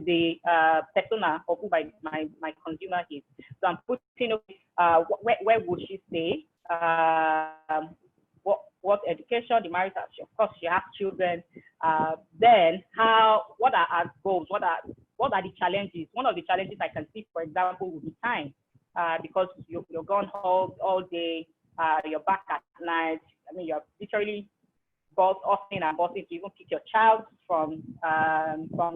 the persona of who my consumer is. So I'm putting, where would she stay? What education, the marriage, of course, she has children. Then what are our goals? What are the challenges? One of the challenges I can see, for example, would be time, because you're gone all day, you're back at night. I mean, you're literally busting and busting to even pick your child from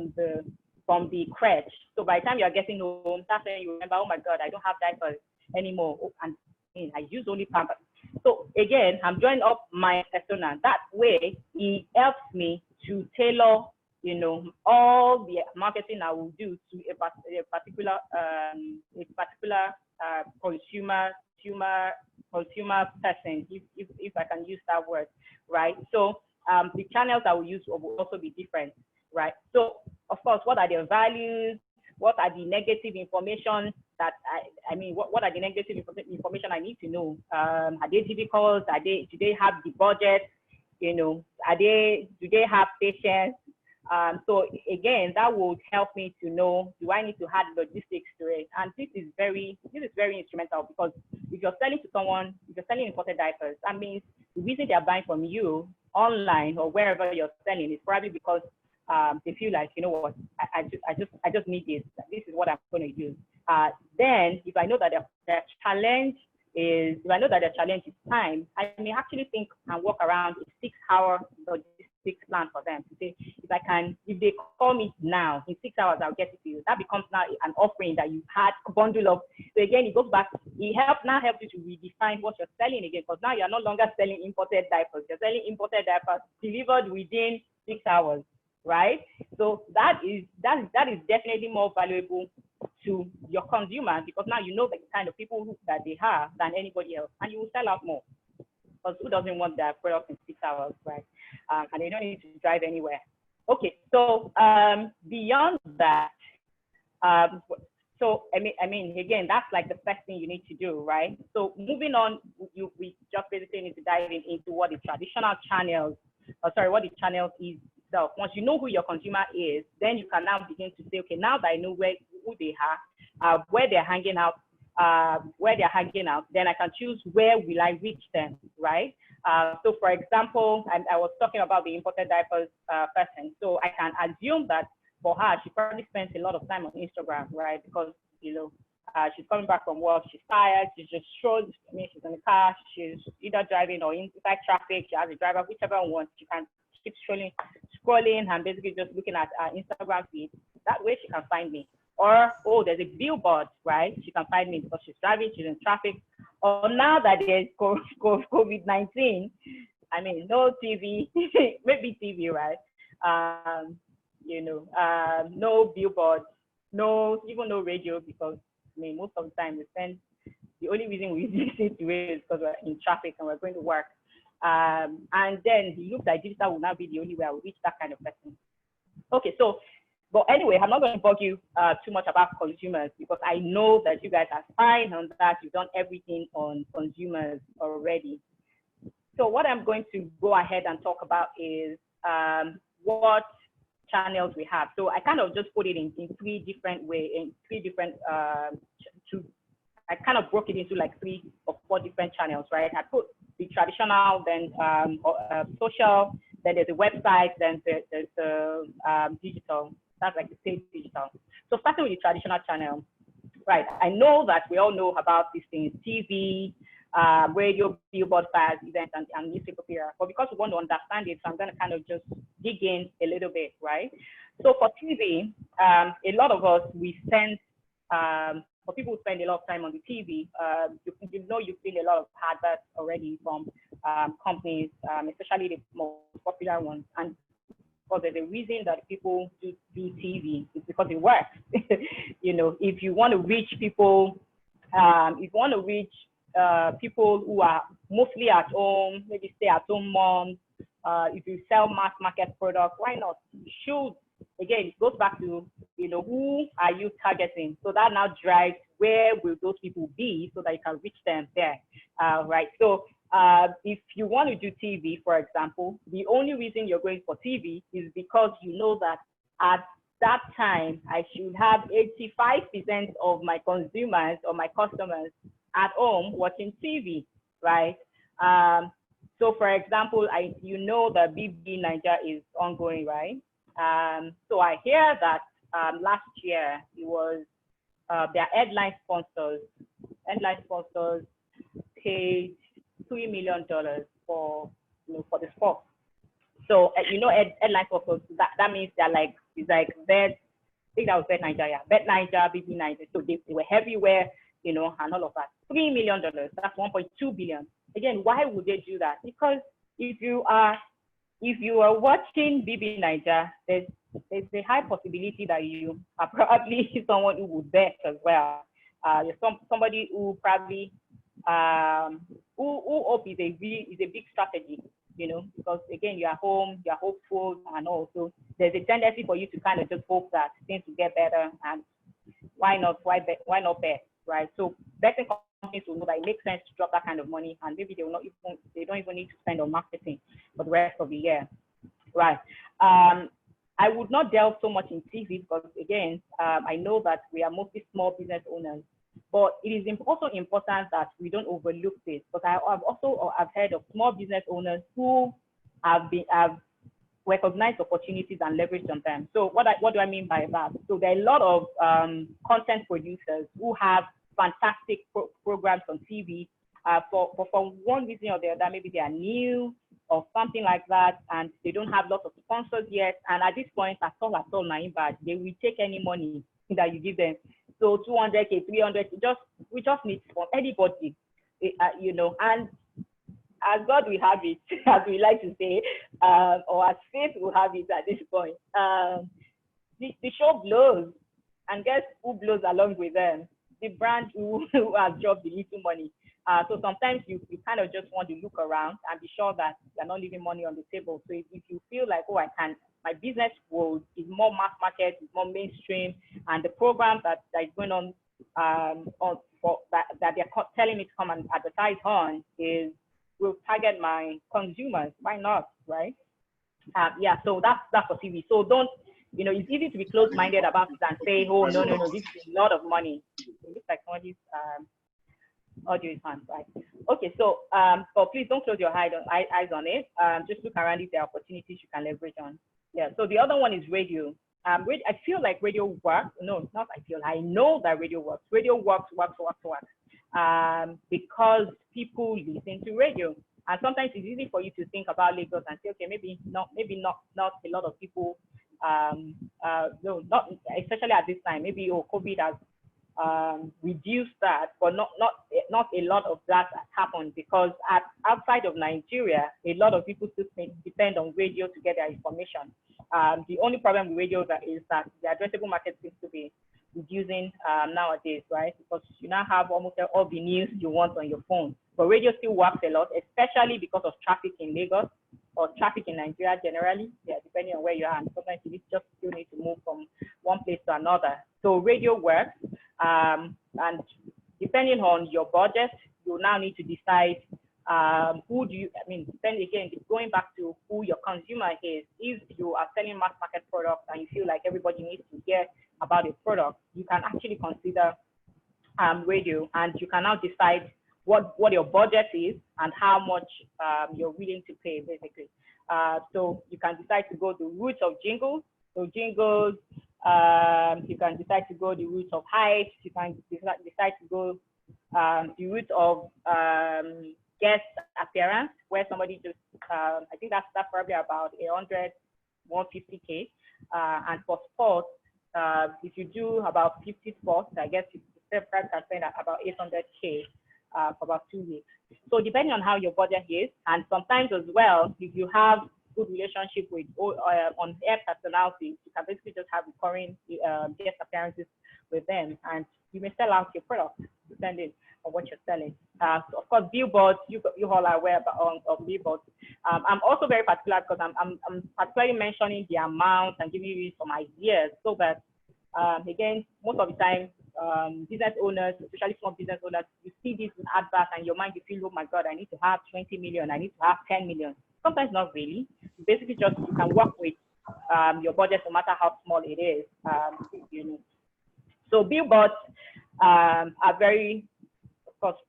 the crèche. So by the time you're getting home, that's when you remember, oh my God, I don't have diapers anymore. Oh, and I use only Pampers. So again, I'm drawing up my persona. That way, it helps me to tailor, all the marketing I will do to a particular consumer person, if I can use that word, right? So the channels I will use will also be different, right? So of course, what are their values? What are the negative information that what are the negative information I need to know? Are they difficult? Do they have the budget? Do they have patience? So again, that will help me to know, do I need to add logistics to it? And this is very instrumental, because if you're selling to someone, if you're selling imported diapers, that means the reason they're buying from you online or wherever you're selling is probably because they feel like, you know what, I just need this. This is what I'm going to use. Then if I know that their challenge is time, I may actually think and work around a 6-hour logistics plan for them to say, if they call me now, in 6 hours, I'll get it to you. That becomes now an offering that you've had a bundle of. So again, it goes back, it helps you to redefine what you're selling again, because now you're no longer selling imported diapers. You're selling imported diapers delivered within 6 hours, right? So that is definitely more valuable to your consumer, because now you know the kind of people that they have than anybody else, and you will sell out more. Because who doesn't want their product in 6 hours, right? And they don't need to drive anywhere. Okay, so beyond that, so I mean, again, that's like the first thing you need to do, right? So moving on, we just basically need to dive into what the traditional channels, what the channels is itself. Once you know who your consumer is, then you can now begin to say, okay, now that I know who they are, where they're hanging out, then I can choose where will I reach them, right? So for example, I was talking about the imported diapers person. So I can assume that for her, she probably spends a lot of time on Instagram, right? Because, she's coming back from work, she's tired, she's just strolling, she's in the car, she's either driving or inside traffic, she has a driver, whichever one, she can keep scrolling and basically just looking at her Instagram feed. That way she can find me. Or, oh, there's a billboard, right? She can find me because she's driving, she's in traffic. Or now that there's COVID-19, I mean, no TV, maybe TV, right? No billboard, even no radio, because I mean, most of the time the only reason we listen to it is because we're in traffic and we're going to work. And then it looks like digital will now be the only way I will reach that kind of person. Okay, so, but anyway, I'm not going to bug you too much about consumers, because I know that you guys are fine on that. You've done everything on consumers already. So what I'm going to go ahead and talk about is what channels we have. So I kind of just put it in 3 different ways, I kind of broke it into like 3 or 4 different channels, right? I put the traditional, then social, then there's a website, then there's the digital. That's like the same digital. So starting with the traditional channel, right? I know that we all know about these things: TV, radio, billboard, flyers, events, and newspaper appearance. But because we want to understand it, so I'm going to kind of just dig in a little bit, right? So for TV, a lot of us, for people who spend a lot of time on the TV, you've seen a lot of adverts already from companies, especially the most popular ones. And because there's a reason that people do TV, it's because it works. If you want to reach people, people who are mostly at home, maybe stay-at-home moms, if you sell mass market products, why not? You should. Again, it goes back to, who are you targeting? So that now drives where will those people be so that you can reach them there, right? So if you want to do TV, for example, the only reason you're going for TV is because you know that at that time I should have 85% of my consumers or my customers at home watching TV, right? So for example, you know that BB Niger is ongoing, right? So I hear that last year it was their headline sponsors paid $3 million for for the sport. So headline sponsors, that means they're like, it's like Bet, I think that was Bet Niger, yeah, Bet Niger, BB Niger. So they were everywhere, and all of that. $3 million, that's 1.2 billion. Again, why would they do that? Because if you are watching BB Niger, there's a high possibility that you are probably someone who would bet as well. You're somebody who probably who hope is a big strategy, because again, you're home, you're hopeful, and also there's a tendency for you to kind of just hope that things will get better, and why not bet, right? So betting companies will know that it makes sense to drop that kind of money, and maybe they don't even need to spend on marketing for the rest of the year, right? I would not delve so much in TV because again, I know that we are mostly small business owners, but it is also important that we don't overlook this, because I've heard of small business owners who have recognized opportunities and leveraged on them. So what do I mean by that? So there are a lot of content producers who have fantastic programs on TV, for one reason or the other. Maybe they are new or something like that, and they don't have lots of sponsors yet. And at this point, at all, Naimba, they will take any money that you give them. So 200K, 300, we just need from anybody, and as God will have it, as we like to say, or as faith will have it at this point, the show blows, and guess who blows along with them? The brand who has dropped the little money. So sometimes you kind of just want to look around and be sure that you're not leaving money on the table. So if you feel like, oh, my business is more mass market, is more mainstream, and the programs that is going on that they're telling me to come and advertise on will target my consumers. Why not, right? Yeah, so that's for TV. So don't, it's easy to be close-minded about it and say, oh, no, this is a lot of money. It looks like somebody's audio is on, right? Okay, so but please don't close your eyes on it. Just look around if there are opportunities you can leverage on. Yeah, so the other one is radio. I feel like radio works. No, not I feel. I know that radio works. Radio works. Because people listen to radio. And sometimes it's easy for you to think about Lagos and say, okay, maybe not a lot of people, no, not especially at this time. Maybe COVID has reduced that, but not a lot of that has happened, because outside of Nigeria, a lot of people still depend on radio to get their information. The only problem with radio is that the addressable market seems to be reducing nowadays, right? Because you now have almost all the news you want on your phone. But radio still works a lot, especially because of traffic in Lagos or traffic in Nigeria generally. Yeah, depending on where you are. And sometimes you just still need to move from one place to another. So radio works. And depending on your budget, you now need to decide then again, going back to who your consumer is. If you are selling mass market products and you feel like everybody needs to hear about a product, you can actually consider radio, and you can now decide what your budget is and how much you're willing to pay, basically. So you can decide to go the route of jingles. So jingles, you can decide to go the route of hype. You can decide to go the route of guest appearance, where somebody just, I think that's probably about 150K. And for sports, if you do about 50 sports, I guess you can spend about 800K for about 2 weeks. So depending on how your budget is, and sometimes as well, if you have good relationship with on-air personalities, you can basically just have recurring guest appearances with them, and you may sell out your product depending on what you're selling. So of course, billboards, you all are aware of billboards. I'm also very particular because I'm particularly mentioning the amount and giving you some ideas, so that again, most of the time, business owners, especially small business owners, you see this in adverts and your mind, you feel, oh my God, I need to have 20 million, I need to have 10 million. Sometimes not really. Basically, you can work with your budget, no matter how small it is. You know, so billboards are very, of course,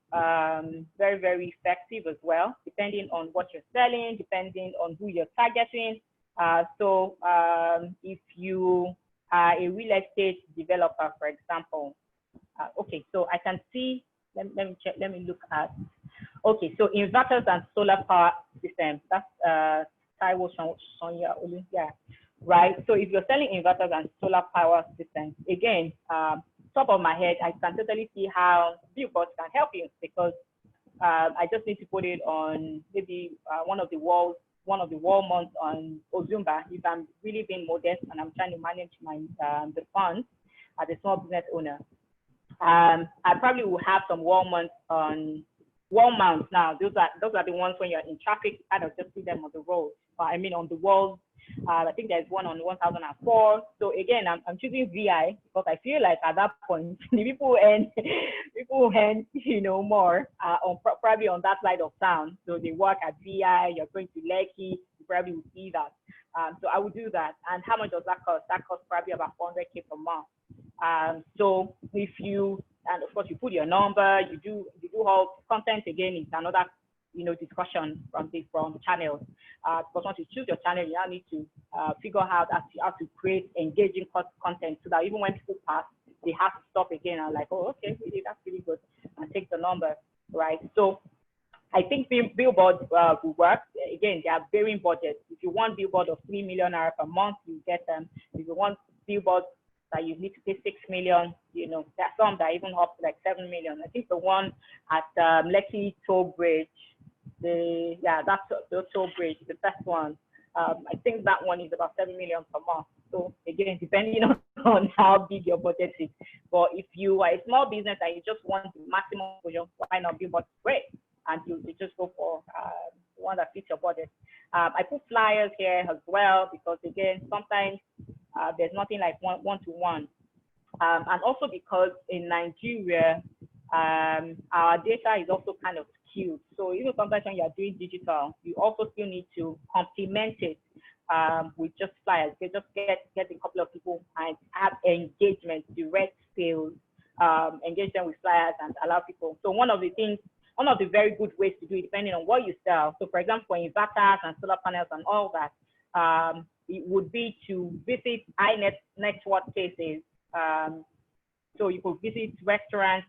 very, very effective as well, depending on what you're selling, depending on who you're targeting. So if you are a real estate developer, for example, okay, so I can see, let me check, let me look at, okay, so inverters and solar power systems, that's Taiwo Sonya Olympia, right? So if you're selling inverters and solar power systems, again, top of my head, I can totally see how billboards can help you, because I just need to put it on maybe one of the wall months on Ozumba if I'm really being modest and I'm trying to manage my the funds as a small business owner. I probably will have some wall mounts now. Those are the ones when you're in traffic, kind of just see them on the road. I mean on the walls. I think there's one on 1004. So again, I'm choosing VI because I feel like at that point, the people earn, you know, more probably on that side of town. So they work at VI. You're going to Lekki, you probably will see that. So I would do that. And how much does that cost? That costs probably about 400K per month. So if you, and of course you put your number, you do all content again. It's another, you know, discussion from channels. Because once you choose your channel, you now need to figure out how to create engaging content so that even when people pass, they have to stop again and like, oh, okay, that's really good, and take the number, right? So I think billboards will work. Again, they are varying budgets. If you want billboard of 3 million naira per month, you get them. If you want billboards that you need to pay 6 million, you know, there are some that are even up to like 7 million. I think the one at Lekki Toll Bridge, that's the toll bridge, the first one. I think that one is about 7 million per month. So again, depending on how big your budget is. But if you are a small business and you just want the maximum exposure, why not billboards? Great. And you just go for the one that fits your budget. I put flyers here as well because again, sometimes there's nothing like one-to-one. And also because in Nigeria, our data is also kind of skewed. So even sometimes when you're doing digital, you also still need to complement it with just flyers. You just get a couple of people and have engagement, direct sales, engage them with flyers and allow people. So one of the very good ways to do it, depending on what you sell. So for example, for inverters and solar panels and all that, it would be to visit high net worth places. So you could visit restaurants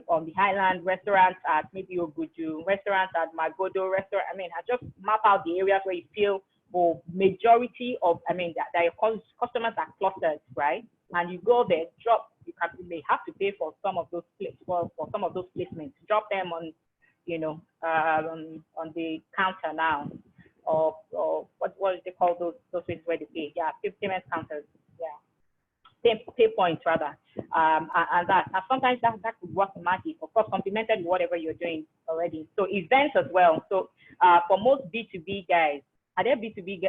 on the Highland, restaurants at maybe Oguju, restaurants at Magodo, restaurant. I mean, I just map out the areas where you feel for majority of, I mean, that your customers are clustered, right? And you go there, you may have to pay for some of those for some of those placements. Drop them on, you know, on the counter now, or what do they call those places where they pay? Yeah, payment counters. Yeah. Pay points rather, and that. And sometimes that could work magic, of course, complemented with whatever you're doing already. So events as well. So for most B2B guys, are there B2B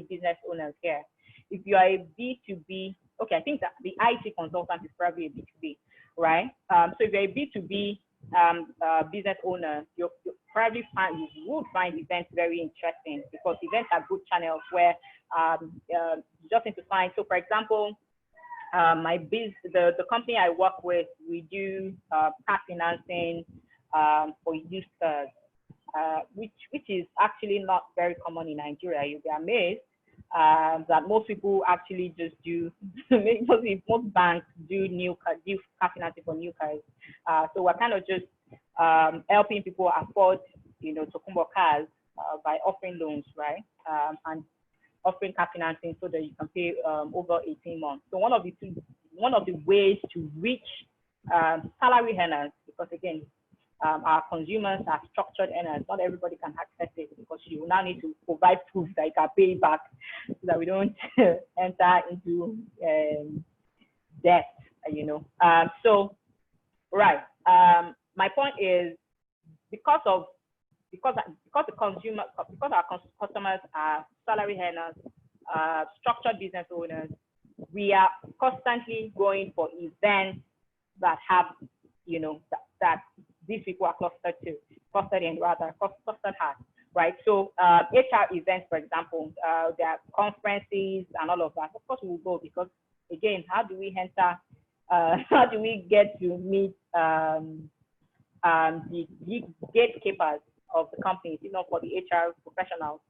business owners here? If you are a B2B, okay, I think that the IT consultant is probably a B2B, right? So if you're a B2B business owner, you would find events very interesting because events are good channels where you just need to find. So for example, the company I work with, we do car financing for used cars, which is actually not very common in Nigeria. You'll be amazed that most people actually just do, most banks do car financing for new cars. So we're kind of just helping people afford, you know, Tokumbo cars by offering loans, right? And offering car financing so that you can pay over 18 months. So one of the ways to reach salary earners, because again, our consumers are structured earners. Not everybody can access it because you will now need to provide proof that you can pay back so that we don't enter into debt, you know. So, right. My point is because our customers are salary earners, structured business owners, we are constantly going for events that have, you know, that these people are clustered at, right? So HR events, for example, there are conferences and all of that. Of course, we will go because, again, how do we enter, how do we get to meet the gatekeepers of the companies, you know, for the HR professionals.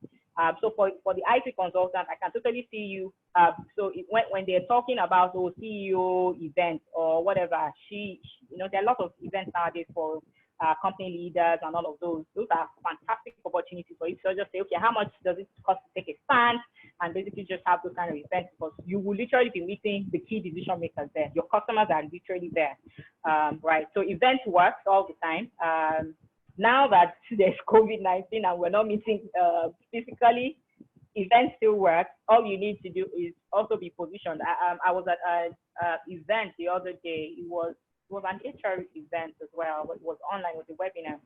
So for the IT consultant, I can totally see you. So when they're talking about CEO events or whatever, you know, there are a lot of events nowadays for company leaders and all of those. Those are fantastic opportunities for you to just say, okay, how much does it cost to take a stand? And basically just have those kind of events, because you will literally be meeting the key decision makers there. Your customers are literally there, right? So events works all the time. Now that there's COVID-19 and we're not meeting physically, events still work. All you need to do is also be positioned. I was at an event the other day. It was an HR event as well. It was online, it was a webinar.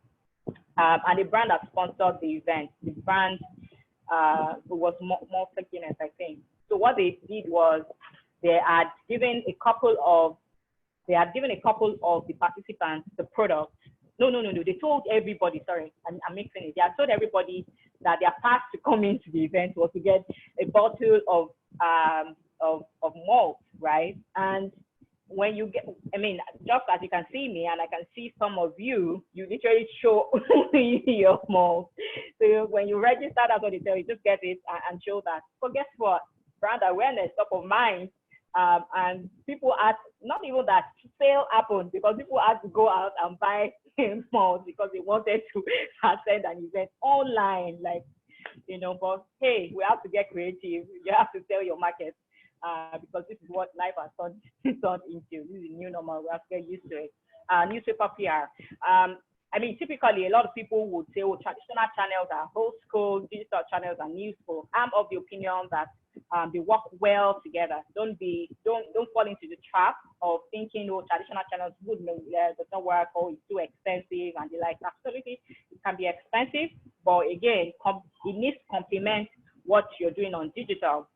And the brand that sponsored the event, the brand was more Guinness, I think. So what they did was they had given a couple of the participants the product. No. They told everybody, sorry, I'm mixing it. They had told everybody that their path to come into the event was to get a bottle of malt, right? And when you get, I mean, just as you can see me and I can see some of you, you literally show your malt. So when you register, that's what they tell you, just get it and show that. So guess what? Brand awareness, top of mind. And people ask, not even that, sale happened because people had to go out and buy malls because they wanted to attend an event online, like, you know, but hey, we have to get creative. You have to sell your market because this is what life has turned into. This is the new normal. We have to get used to it. Newspaper PR. I mean, typically, a lot of people would say, oh, traditional channels are old school, digital channels are new school. I'm of the opinion that they work well together. Don't fall into the trap of thinking, oh, traditional channels does not work, or it's too expensive, and they like. Absolutely, it can be expensive, but again, it needs to complement what you're doing on digital,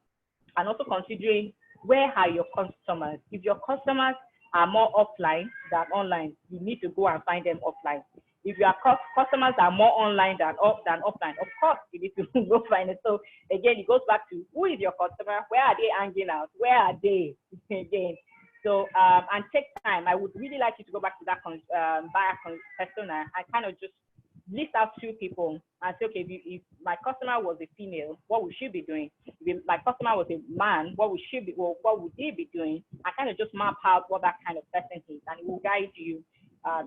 and also considering where are your customers. If your customers are more offline than online, you need to go and find them offline. If your customers are more online than offline, of course, you need to go find it. So again, it goes back to who is your customer? Where are they hanging out? Where are they? Again, so and take time. I would really like you to go back to that buyer persona and kind of just list out two people and say, okay, if my customer was a female, what would she be doing? If my customer was a man, what would he be doing? I kind of just map out what that kind of person is, and it will guide you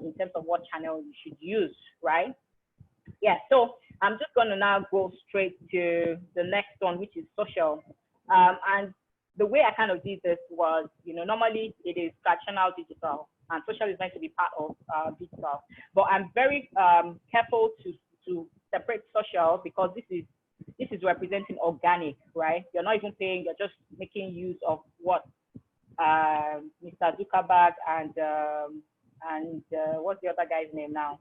in terms of what channel you should use, right? Yeah, so I'm just going to now go straight to the next one, which is social. And the way I kind of did this was, you know, normally it is traditional digital, and social is meant to be part of digital. But I'm very careful to separate social, because this is representing organic, right? You're not even paying, you're just making use of what Mr. Zuckerberg and what's the other guy's name now?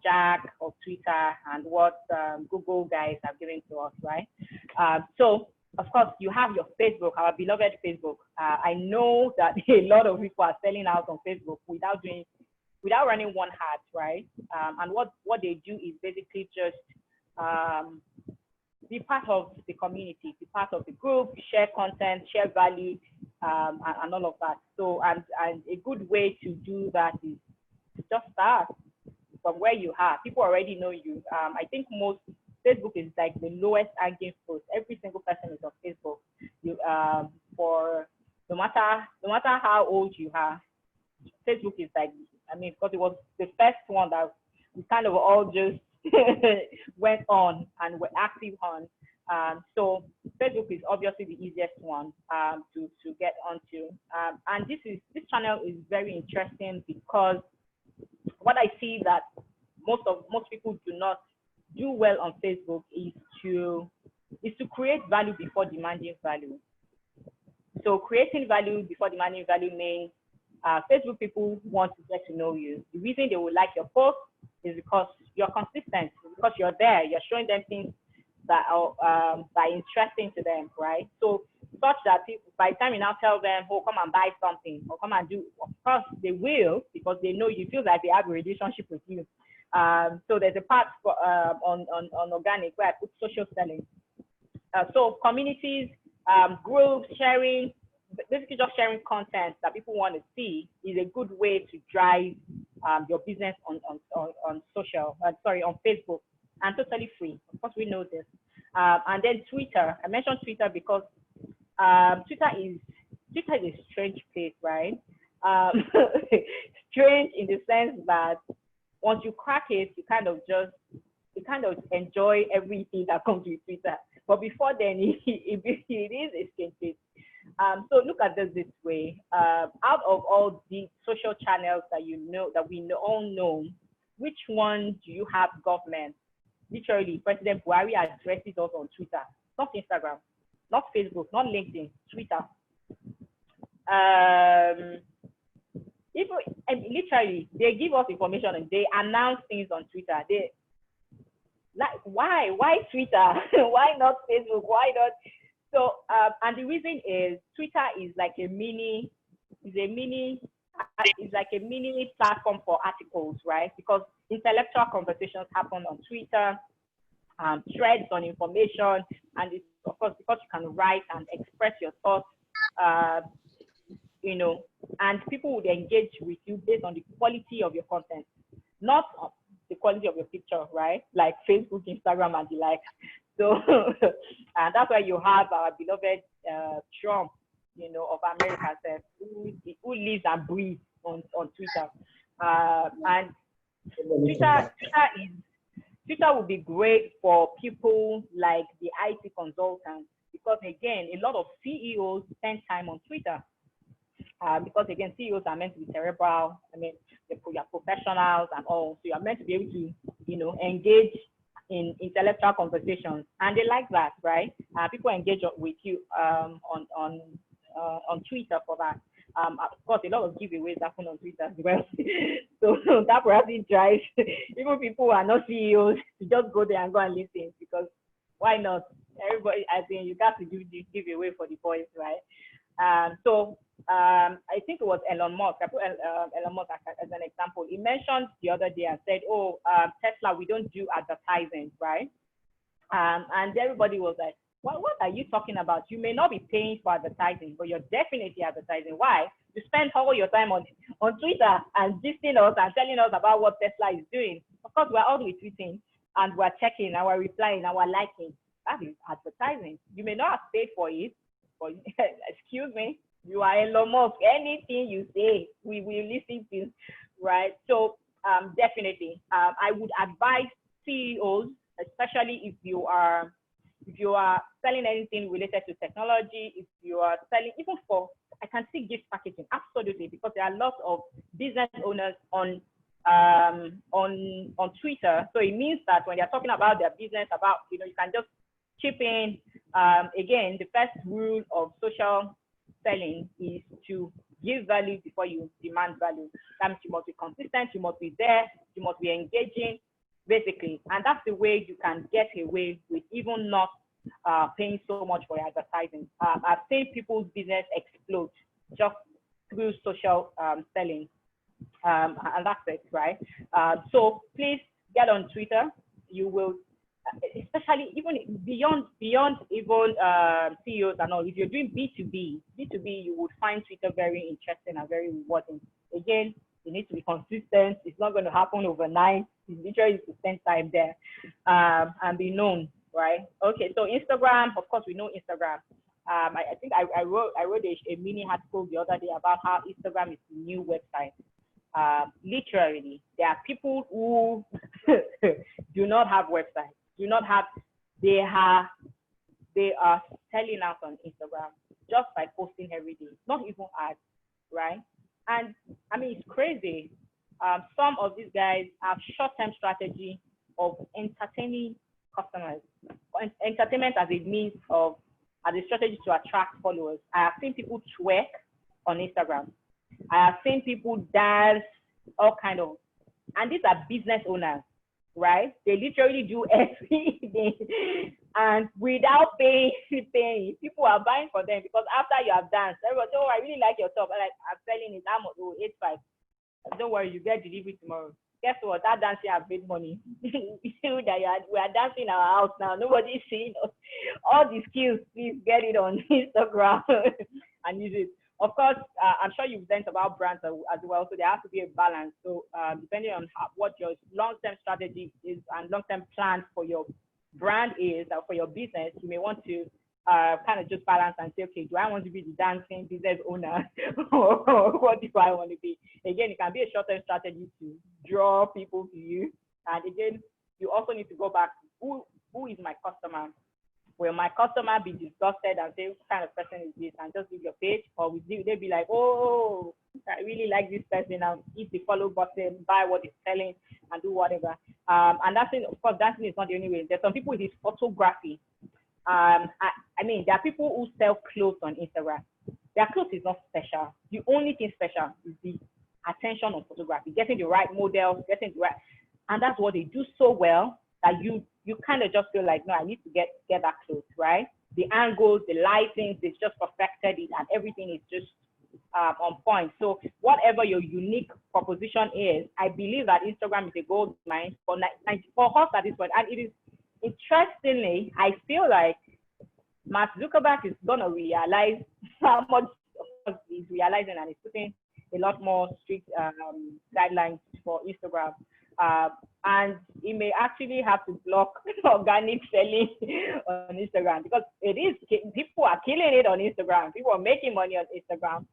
Jack of Twitter, and what Google guys have given to us, right? So of course, you have your Facebook, our beloved Facebook. I know that a lot of people are selling out on Facebook without running one ad, right? And what they do is basically just be part of the community, be part of the group, share content, share value, and all of that. So, and a good way to do that is to just start from where you are. People already know you. I think Facebook is like the lowest hanging fruit. Every single person is on Facebook. You for no matter how old you are, Facebook is like, I mean, because it was the first one that we kind of all just went on and were active on. So Facebook is obviously the easiest one to get onto. And this channel is very interesting because what I see that most people do not do well on Facebook is to create value before demanding value. So creating value before demanding value means Facebook people want to get to know you. The reason they will like your post is because you're consistent, because you're there, you're showing them things that are interesting to them, right? So such that by the time you now tell them, oh, come and buy something or come and do, of course they will, because they know you, feel like they have a relationship with you. So there's a part for, on organic where I put social selling. So communities, groups, sharing, basically just sharing content that people want to see is a good way to drive your business on social, on Facebook, and totally free. Of course, we know this. And then Twitter. I mentioned Twitter because Twitter is a strange place, right? Strange in the sense that once you crack it, you kind of enjoy everything that comes with Twitter. But before then, it is a strange place. So look at this way. Out of all the social channels that we all know, which one do you have government? Literally, President Buhari addresses us on Twitter, not Instagram, not Facebook, not LinkedIn, Twitter. Even literally, they give us information and they announce things on Twitter. Why Twitter? Why not Facebook? Why not? So, and the reason is Twitter is like a mini platform for articles, right? Because intellectual conversations happen on Twitter, threads on information, and it's of course because you can write and express your thoughts, and people would engage with you based on the quality of your content, not the quality of your picture, right? Like Facebook, Instagram, and the likes. So, and that's why you have our beloved Trump, of America, who lives and breathes on Twitter. And Twitter would be great for people like the IT consultants, because again, a lot of CEOs spend time on Twitter. Because again, CEOs are meant to be cerebral. I mean, they're professionals and all, so you're meant to be able to, engage in intellectual conversations, and they like that, right? People engage with you on Twitter for that. Of course, a lot of giveaways happen on Twitter as well. So that probably drives even people who are not CEOs to just go there and go and listen, because why not? Everybody, I think you got to do the giveaway for the boys, right? So I think it was Elon Musk. I put Elon Musk as an example. He mentioned the other day and said, Tesla, we don't do advertising, right? And everybody was like, what are you talking about? You may not be paying for advertising, but you're definitely advertising. Why? You spend all your time on Twitter and gisting us and telling us about what Tesla is doing. Of course, we're all retweeting and we're checking and we're replying and we're liking. That is advertising. You may not have paid for it, but excuse me, you are Elon Musk. Anything you say, we will listen to, right? So definitely, I would advise CEOs, especially if you are selling anything related to technology, if you are selling, even I can see gift packaging, absolutely, because there are lots of business owners on Twitter. So it means that when they're talking about their business, you can just chip in. Again, the first rule of social selling is to give value before you demand value. That means you must be consistent, you must be there, you must be engaging, basically. And that's the way you can get away with even not paying so much for advertising. I've seen people's business explode just through social selling. And that's it, right? So please get on Twitter. You will, especially even beyond even CEOs and all. If you're doing B2B, you would find Twitter very interesting and very rewarding. Again, you need to be consistent. It's not going to happen overnight. You literally need to spend time there and be known, right? Okay, so Instagram, of course, we know Instagram. I think I wrote a mini article the other day about how Instagram is the new website. Literally, there are people who do not have websites, they are selling out on Instagram just by posting every day, not even ads, right? And I mean, it's crazy. Some of these guys have short-term strategy of entertaining customers, entertainment as a strategy to attract followers. I have seen people twerk on Instagram. I have seen people dance, all kind of, and these are business owners, right? They literally do everything, and without paying, people are buying for them because after you have danced, everybody, oh, I really like your top. I'm selling it. I'm 8.5. Don't worry, you get delivery tomorrow. guess what? That dancing has made money. We are dancing in our house now. Nobody's seeing us. All the skills, please get it on Instagram and use it. Of course, I'm sure you've learned about brands as well. So there has to be a balance. So depending on what your long-term strategy is and long-term plan for your brand is, or for your business, you may want to kind of just balance and say, okay, do I want to be the dancing business owner or what do I want to be? Again, it can be a short-term strategy to draw people to you. And again, you also need to go back, who is my customer? Will my customer be disgusted and say, what kind of person is this? And just leave your page? Or will they be like, oh, I really like this person, and hit the follow button, buy what he's selling, and do whatever. And that's it. Of course, dancing is not the only way. There's some people with photography. I mean, there are people who sell clothes on Instagram. Their clothes is not special. The only thing special is the attention on photography, getting the right models, getting the right, and that's what they do so well that you kind of just feel like, no, I need to get that clothes, right? The angles, the lighting, they've just perfected it, and everything is just on point. So whatever your unique proposition is, I believe that Instagram is a gold mine for us at this point. And it is, interestingly, I feel like Mark Zuckerberg is going to realize how much he's realizing, and he's putting a lot more strict guidelines for Instagram. And he may actually have to block organic selling on Instagram, because it is, people are killing it on Instagram. People are making money on Instagram.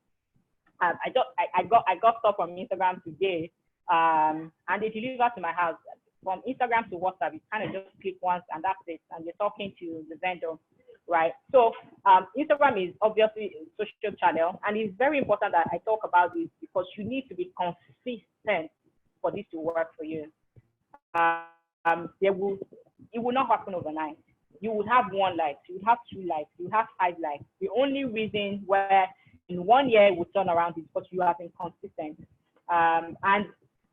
I got stuff from Instagram today, and they deliver to my house. From Instagram to WhatsApp, you kind of just click once and that's it, and you're talking to the vendor, right? So Instagram is obviously a social channel, and it's very important that I talk about this, because you need to be consistent for this to work for you. It will not happen overnight. You would have 1 like, you would have 2 likes, you would have 5 likes. The only reason where in 1 year it would turn around is because you have been consistent. And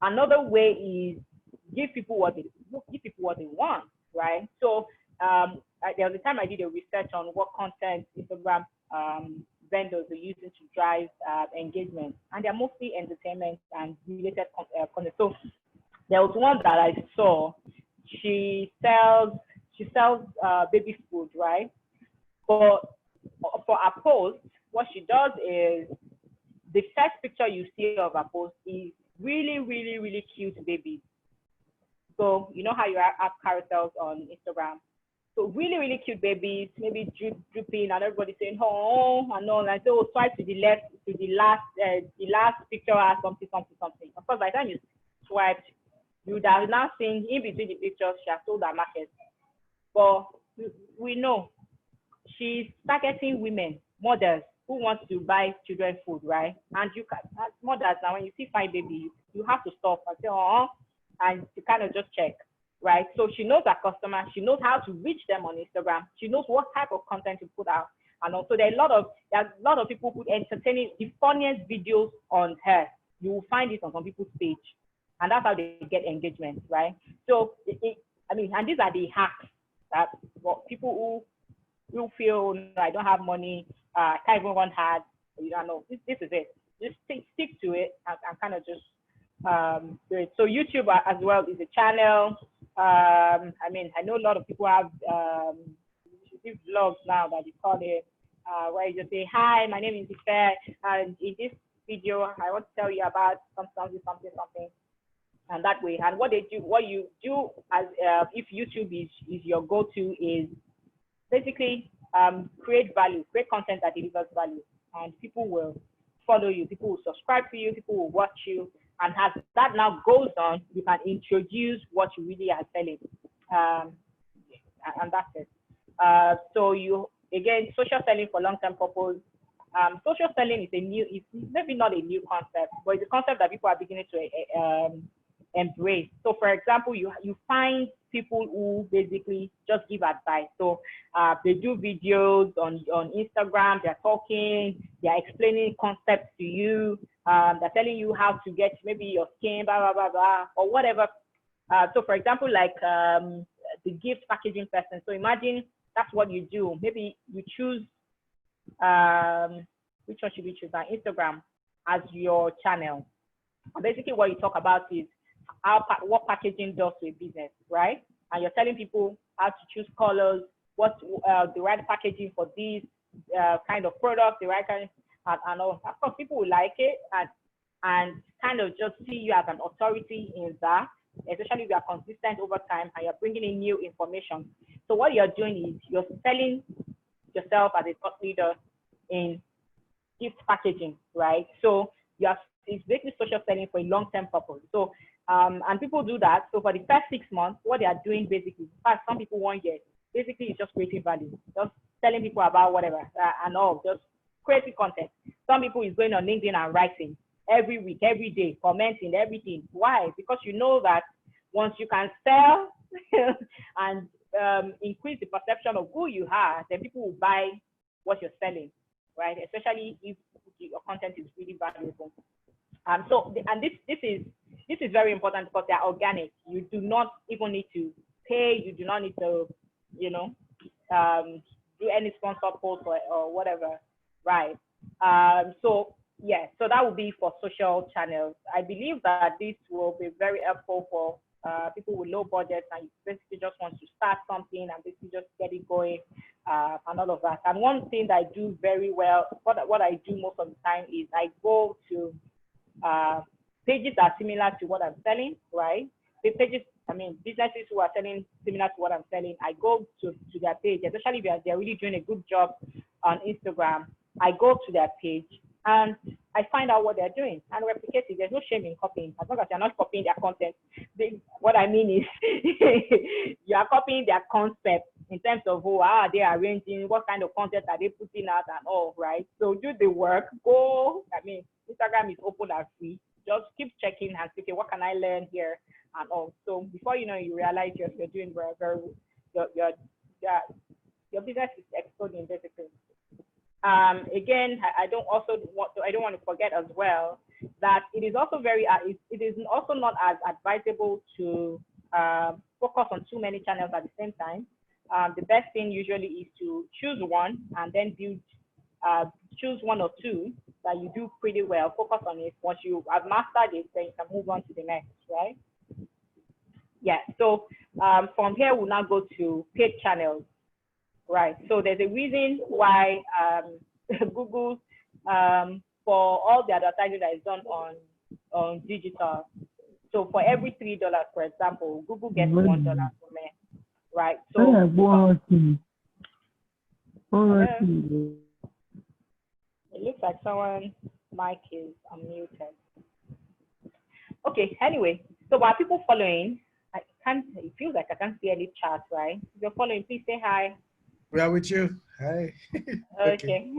another way is give people what they want, right? So there was a time I did a research on what content Instagram vendors are using to drive engagement, and they're mostly entertainment and related content. So there was one that I saw. She sells baby food, right? But for her post, what she does is the first picture you see of her post is really, really, really cute babies. So you know how you have carousels on Instagram. So really, really cute babies, maybe dripping, and everybody saying, oh, and all. And so swipe to the left, to the last picture has something. Of course, by the time you swiped, you would have now seen in between the pictures, she has sold her market. But we know she's targeting women, mothers who want to buy children food, right? And you can, as mothers, now when you see fine baby, you have to stop and say, oh, and you kind of just check, right? So she knows her customer, she knows how to reach them on Instagram, she knows what type of content to put out. And also there's a lot of people put entertaining, the funniest videos on her. You will find it on some people's page. And that's how they get engagement, right? So, I mean, and these are the hacks that people who feel, no, I don't have money, I can't even run hard, you don't know, this is it. Just stick to it and kind of just do it. So YouTube as well is a channel. I mean, I know a lot of people have these vlogs now that you call it, where you just say, hi, my name is Ife, and in this video, I want to tell you about something. And that way, and what you do as if YouTube is your go-to is basically create value, create content that delivers value, and people will follow you, people will subscribe to you, people will watch you, and as that now goes on, you can introduce what you really are selling, and that's it. So you, again, social selling for long-term purpose. Social selling is it's maybe not a new concept, but it's a concept that people are beginning to embrace. So for example, you find people who basically just give advice. So they do videos on Instagram, they're talking, they're explaining concepts to you, they're telling you how to get maybe your skin, blah, blah, blah, blah, or whatever. So for example, like the gift packaging person. So imagine that's what you do. Maybe you choose, which one should we choose? Instagram as your channel. And basically what you talk about is what packaging does to a business, right? And you're telling people how to choose colors, what the right packaging for these kind of product, the right kind, and all. Of course, people will like it and kind of just see you as an authority in that, especially if you are consistent over time and you're bringing in new information. So what you're doing is you're selling yourself as a thought leader in gift packaging, right? So it's basically social selling for a long-term purpose. So and people do that. So for the first 6 months, what they are doing basically, in fact, some people 1 year, basically it's just creating value, just telling people about whatever and all, just creating content. Some people is going on LinkedIn and writing every week, every day, commenting everything. Why? Because you know that once you can sell and increase the perception of who you are, then people will buy what you're selling, right? Especially if your content is really valuable. This is very important because they're organic. You do not even need to pay. You do not need to, do any sponsor post or whatever, right? So that would be for social channels. I believe that this will be very helpful for people with low budgets and basically just want to start something and basically just get it going and all of that. And one thing that I do very well, what I do most of the time is I go to pages that are similar to what I'm selling, right? The pages, businesses who are selling similar to what I'm selling, I go to their page, especially if they're really doing a good job on Instagram. I go to their page and I find out what they're doing and replicate it. There's no shame in copying, as long as you're not copying their content. What I mean is you are copying their concept in terms of how are they arranging, what kind of content are they putting out and all, right? So do the work. Instagram is open and free. Just keep checking and say, okay, what can I learn here and all. So before you know, you realize you're doing very, very, your business is exploding basically. Again, I don't want to forget as well that it is also it is also not as advisable to focus on too many channels at the same time. The best thing usually is to choose one and then choose 1 or 2 that you do pretty well. Focus on it. Once you have mastered it, then you can move on to the next, right? Yeah. So from here, we'll now go to paid channels. Right. So there's a reason why Google, for all the advertising that is done on digital. So for every $3, for example, Google gets $1 from me. Right. So it looks like someone's mic is unmuted. Okay. Anyway, so while people following, it feels like I can't see any chat, right? If you're following, please say hi. We are with you. Hi. Okay.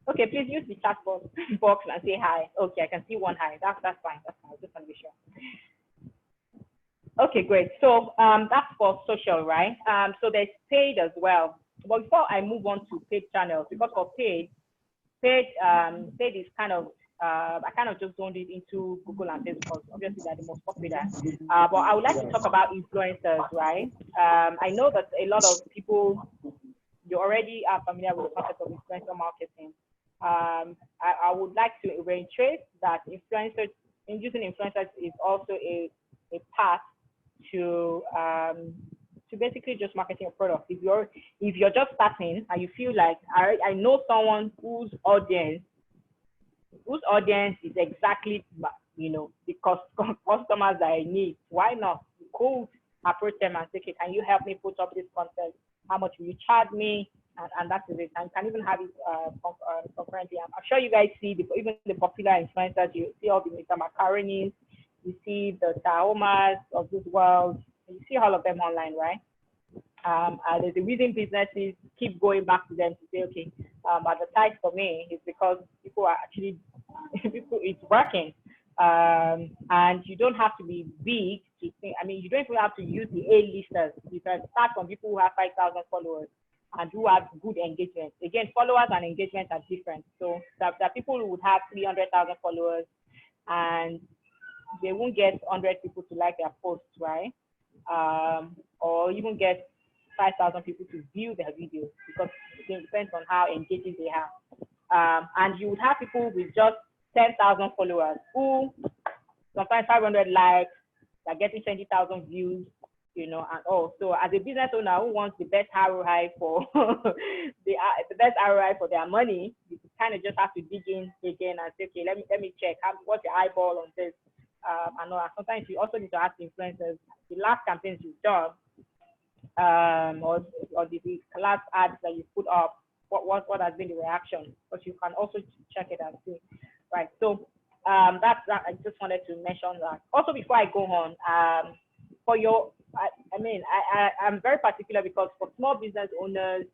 Okay, please use the chat box and say hi. Okay, I can see 1 hi. That's fine. That's fine. I just want to be sure. Okay, great. So that's for social, right? So there's paid as well. But before I move on to paid channels, because for paid is kind of I kind of just zoned it into Google and Facebook. Obviously, they're the most popular. But I would like to talk about influencers, right? I know that a lot of people, you already are familiar with the concept of influencer marketing. I would like to reiterate that using influencers is also a path to basically just marketing a product. If you're just starting and you feel like I know someone whose audience is exactly the customers that I need, why not? You could approach them and say, okay, can you help me put up this content? How much will you charge me? And that is it. And you can even have it concurrently. I'm sure you guys see even the popular influencers. You see all the Mr. Macaronis, you see the Taomas of this world. You see all of them online, right? There's a reason businesses keep going back to them to say, okay, advertise for me. It's because people are actually, it's working. And you don't have to be big to think, you don't even have to use the A-listers. You can start from people who have 5,000 followers and who have good engagement. Again, followers and engagement are different. So there are people who would have 300,000 followers and they won't get 100 people to like their posts, right? Or even get 5,000 people to view their videos, because it depends on how engaging they are. And you would have people with just 10,000 followers who sometimes 500 likes, they're getting 20,000 views, you know, and all. So as a business owner who wants the best ROI for the best ROI for their money, you kind of just have to dig in again and say, okay, let me check what's your eyeball on this. And sometimes you also need to ask influencers. The last campaigns you've done, or the last ads that you put up, what has been the reaction? But you can also check it and see, right? So that I just wanted to mention that. Also, before I go on, for your, I'm very particular because for small business owners,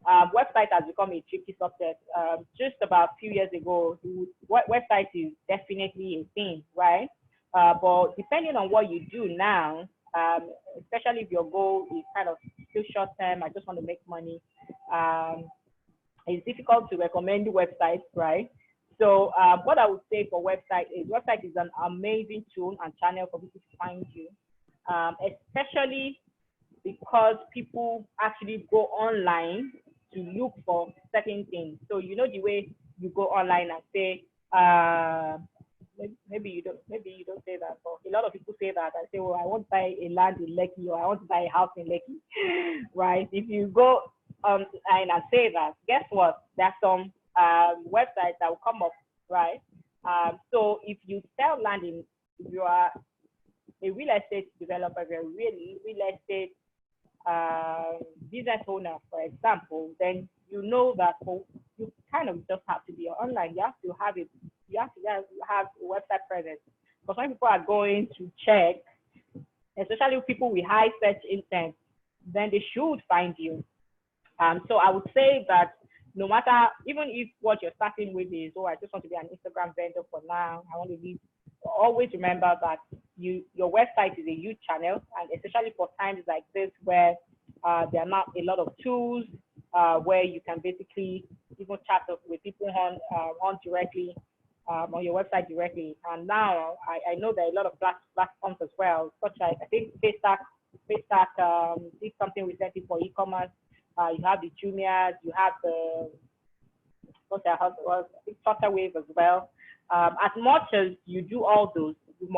website has become a tricky subject. Just about a few years ago, website is definitely a thing, right? But depending on what you do now, especially if your goal is kind of still short term, I just want to make money, it's difficult to recommend websites, right? So what I would say for website is an amazing tool and channel for people to find you, especially because people actually go online to look for certain things. So you know the way you go online and say, maybe you don't say that, but a lot of people say that. I say, well, I want to buy a land in Lekki, or I want to buy a house in Lekki, right? If you go and say that, guess what? There's some websites that will come up, right? So if you sell land if you are a real estate developer, you're really real estate business owner, for example, then you know that you kind of just have to be online. You have to have a website presence. Because when people are going to check, especially people with high search intent, then they should find you. So I would say that no matter, even if what you're starting with is, I just want to be an Instagram vendor for now, I want to be, always remember that your website is a huge channel, and especially for times like this where there are not a lot of tools where you can basically even chat with people on directly on your website directly. And now I know there are a lot of platforms as well, such as I think Facebook did something recently for e-commerce. You have the Jumias, you have the Wave as well. As much as you do all those, you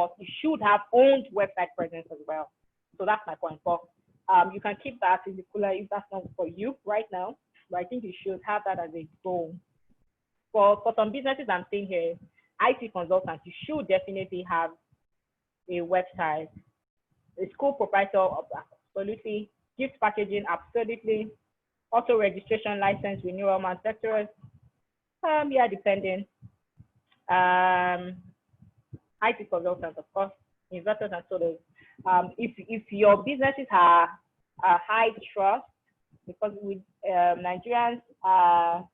should have owned website presence as well. So that's my point. But you can keep that in the cooler if that's not for you right now. But I think you should have that as a goal. For some businesses I'm seeing here, IT consultants, you should definitely have a website. A school proprietor, absolutely. Gift packaging, absolutely. Auto registration, license, renewal, manufacturers, depending. IT consultants, of course, investors and so on. If your businesses are high trust, because with Nigerians, how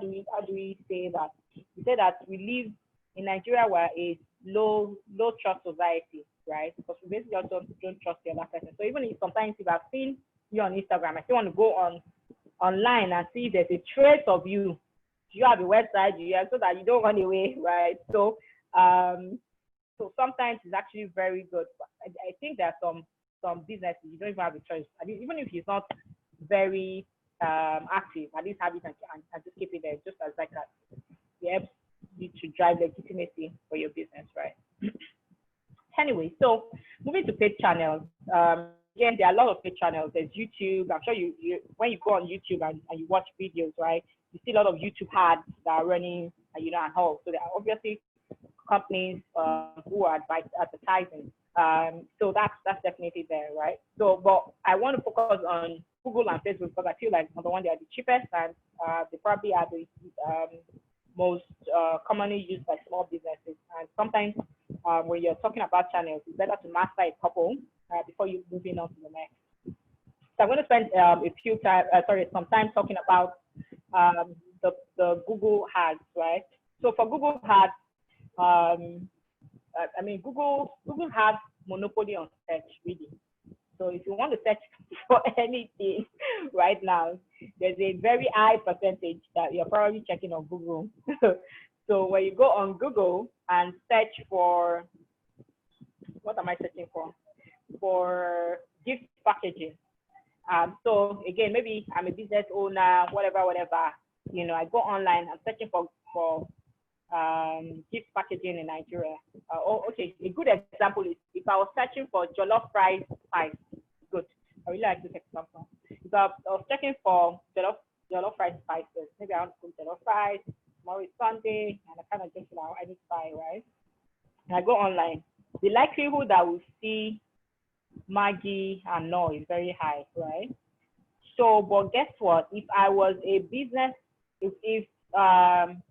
do we say that? We say that we live in Nigeria where a low trust society, right? Because we basically also don't trust the other person. So even if sometimes if I've seen you on Instagram, I still want to go online and see if there's a trace of you. Do you have a website? So that you don't run away, right? So so sometimes it's actually very good. But I think there are some businesses you don't even have a choice. Even if it's not very active, at least have it and just keep it there, just as like that. It helps you to drive legitimacy for your business, right? Anyway, so moving to paid channels. Again, there are a lot of paid channels. There's YouTube. I'm sure you when you go on YouTube and you watch videos, right? You see a lot of YouTube ads that are running, and all. So there are obviously companies who are advertising. So that's definitely there, right? So, but I want to focus on Google and Facebook because I feel like number one, they are the cheapest and they probably are the most commonly used by small businesses. And sometimes when you're talking about channels, it's better to master a couple before you moving on to the next. So I'm going to spend some time talking about the Google ads, right? So for Google ads, Google has monopoly on search, really. So if you want to search for anything right now, there's a very high percentage that you're probably checking on Google. So when you go on Google and search for, what am I searching for? For gift packaging. So again, maybe I'm a business owner, whatever. I go online, I'm searching for gift packaging in Nigeria. Okay, a good example is if I was searching for jollof rice spice. Good. I really like this example. If I was checking for jollof rice spices, maybe I want to cook jollof rice. Tomorrow is Sunday, and I kind of just I need to buy rice. And I go online. The likelihood that we'll see Maggi and no is very high, right? So, but guess what? If I was a business, if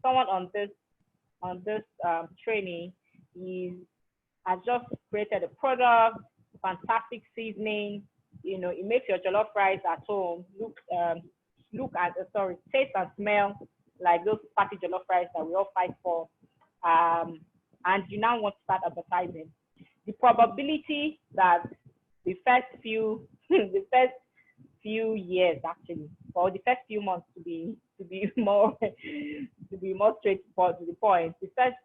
someone on this training has just created a product, fantastic seasoning, it makes your jollof rice at home taste and smell like those party jollof rice that we all fight for, and you now want to start advertising. The probability that the first few years actually, or the first few months to be more straightforward to the point, the first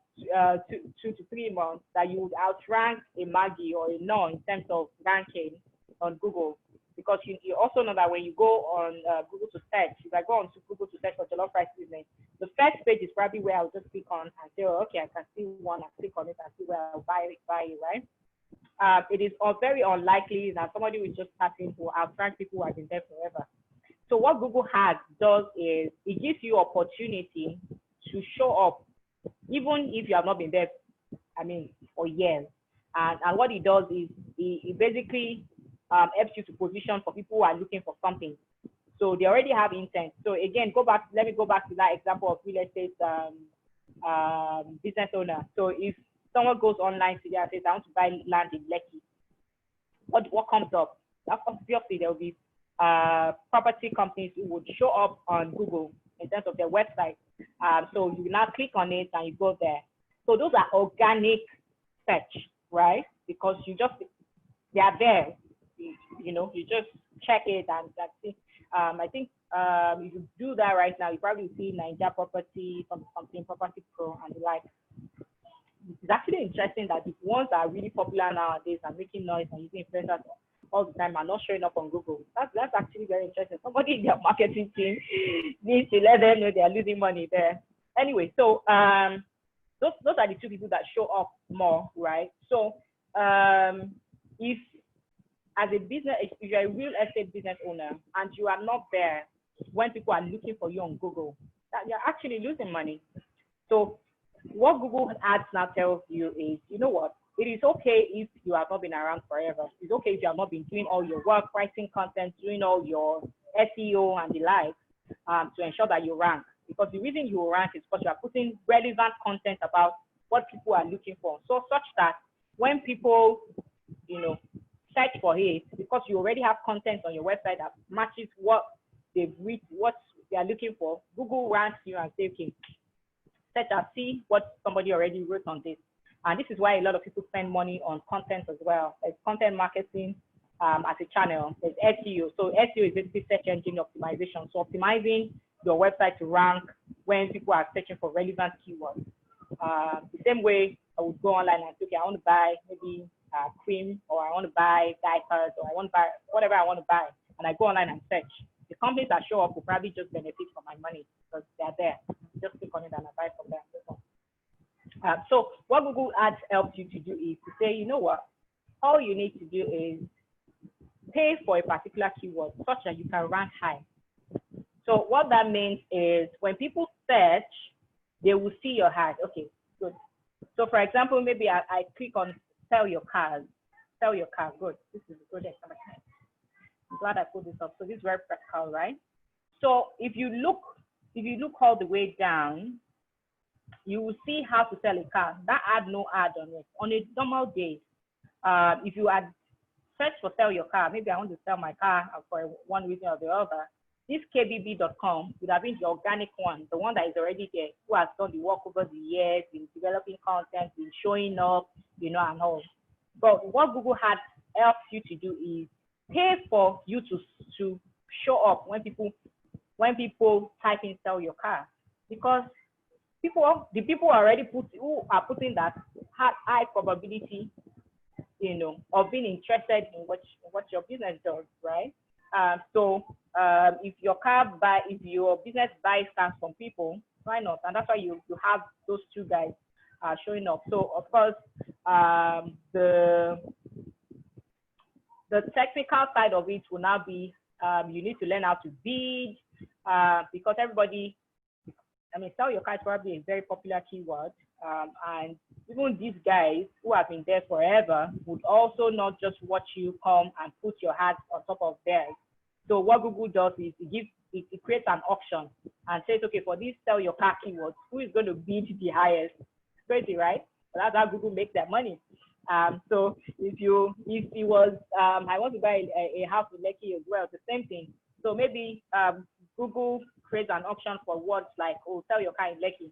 2 to 3 months that you would outrank a Maggi or a No in terms of ranking on Google, because you also know that when you go on Google to search, if I go on to Google to search for jollof rice seasoning, the first page is probably where I'll just click on and say, oh, okay, I can see one, I click on it and see where I'll buy it, right? It is very unlikely that somebody who is just starting will outrank people who have been there forever. So what Google Ads does is it gives you opportunity to show up, even if you have not been there, for years. And what it does is it basically helps you to position for people who are looking for something. So they already have intent. So again, let me go back to that example of real estate business owner. So if someone goes online today and says, I want to buy land in Lekki, what comes up? Obviously, there will be property companies who would show up on Google in terms of their website. So you now click on it and you go there. So those are organic search, right? Because they are there. You just check it and that's it. I think if you do that right now, you probably see Nigeria Property, something Property Pro and the like. It's actually interesting that the ones that are really popular nowadays are making noise and using influencers all the time and not showing up on Google. That's actually very interesting. Somebody in their marketing team needs to let them know they are losing money there. Anyway, so those are the two people that show up more, right? So if as a business, if you're a real estate business owner and you are not there when people are looking for you on Google, that you're actually losing money. So what Google Ads now tells you is, you know what? It is okay if you have not been around forever. It's okay if you have not been doing all your work, writing content, doing all your SEO and the like to ensure that you rank. Because the reason you rank is because you are putting relevant content about what people are looking for. So such that when people, search for it, because you already have content on your website that matches what they've read, what they are looking for, Google ranks you and says, okay, set and see what somebody already wrote on this. And this is why a lot of people spend money on content as well. There's content marketing as a channel. There's SEO. So SEO is basically search engine optimization. So optimizing your website to rank when people are searching for relevant keywords. The same way I would go online and say, okay, I want to buy maybe cream, or I want to buy diapers, or I want to buy whatever I want to buy. And I go online and search. The companies that show up will probably just benefit from my money because they're there. Just click on it and I buy from them. So what Google Ads helps you to do is to say, you know what? All you need to do is pay for a particular keyword such that you can rank high. So what that means is when people search, they will see your ad. Okay, good. So for example, maybe I click on sell your cars. Sell your car. Good. This is a good example. I'm glad I put this up. So this is very practical, right? So if you look all the way down, you will see how to sell a car. That ad, no ad on it. On a normal day, if you had searched for sell your car, maybe I want to sell my car for one reason or the other, this kbb.com would have been the organic one, the one that is already there, who has done the work over the years, been developing content, been showing up, and all. But what Google Ads helps you to do is pay for you to show up when people type in sell your car, because the people already who are putting that high probability, of being interested in what your business does, right? If if your business buys cars from people, why not? And that's why you have those two guys showing up. So of course, the technical side of it will now be you need to learn how to bid because everybody, I mean, sell your car is probably a very popular keyword. And even these guys who have been there forever would also not just watch you come and put your hat on top of theirs. So what Google does is it creates an auction and says, okay, for this sell your car keywords, who is going to bid the highest? Crazy, right? So that's how Google makes their money. So if it was, I want to buy a house in Lekki as well, the same thing. So maybe Google creates an auction for words like, oh, sell your car in Lekki,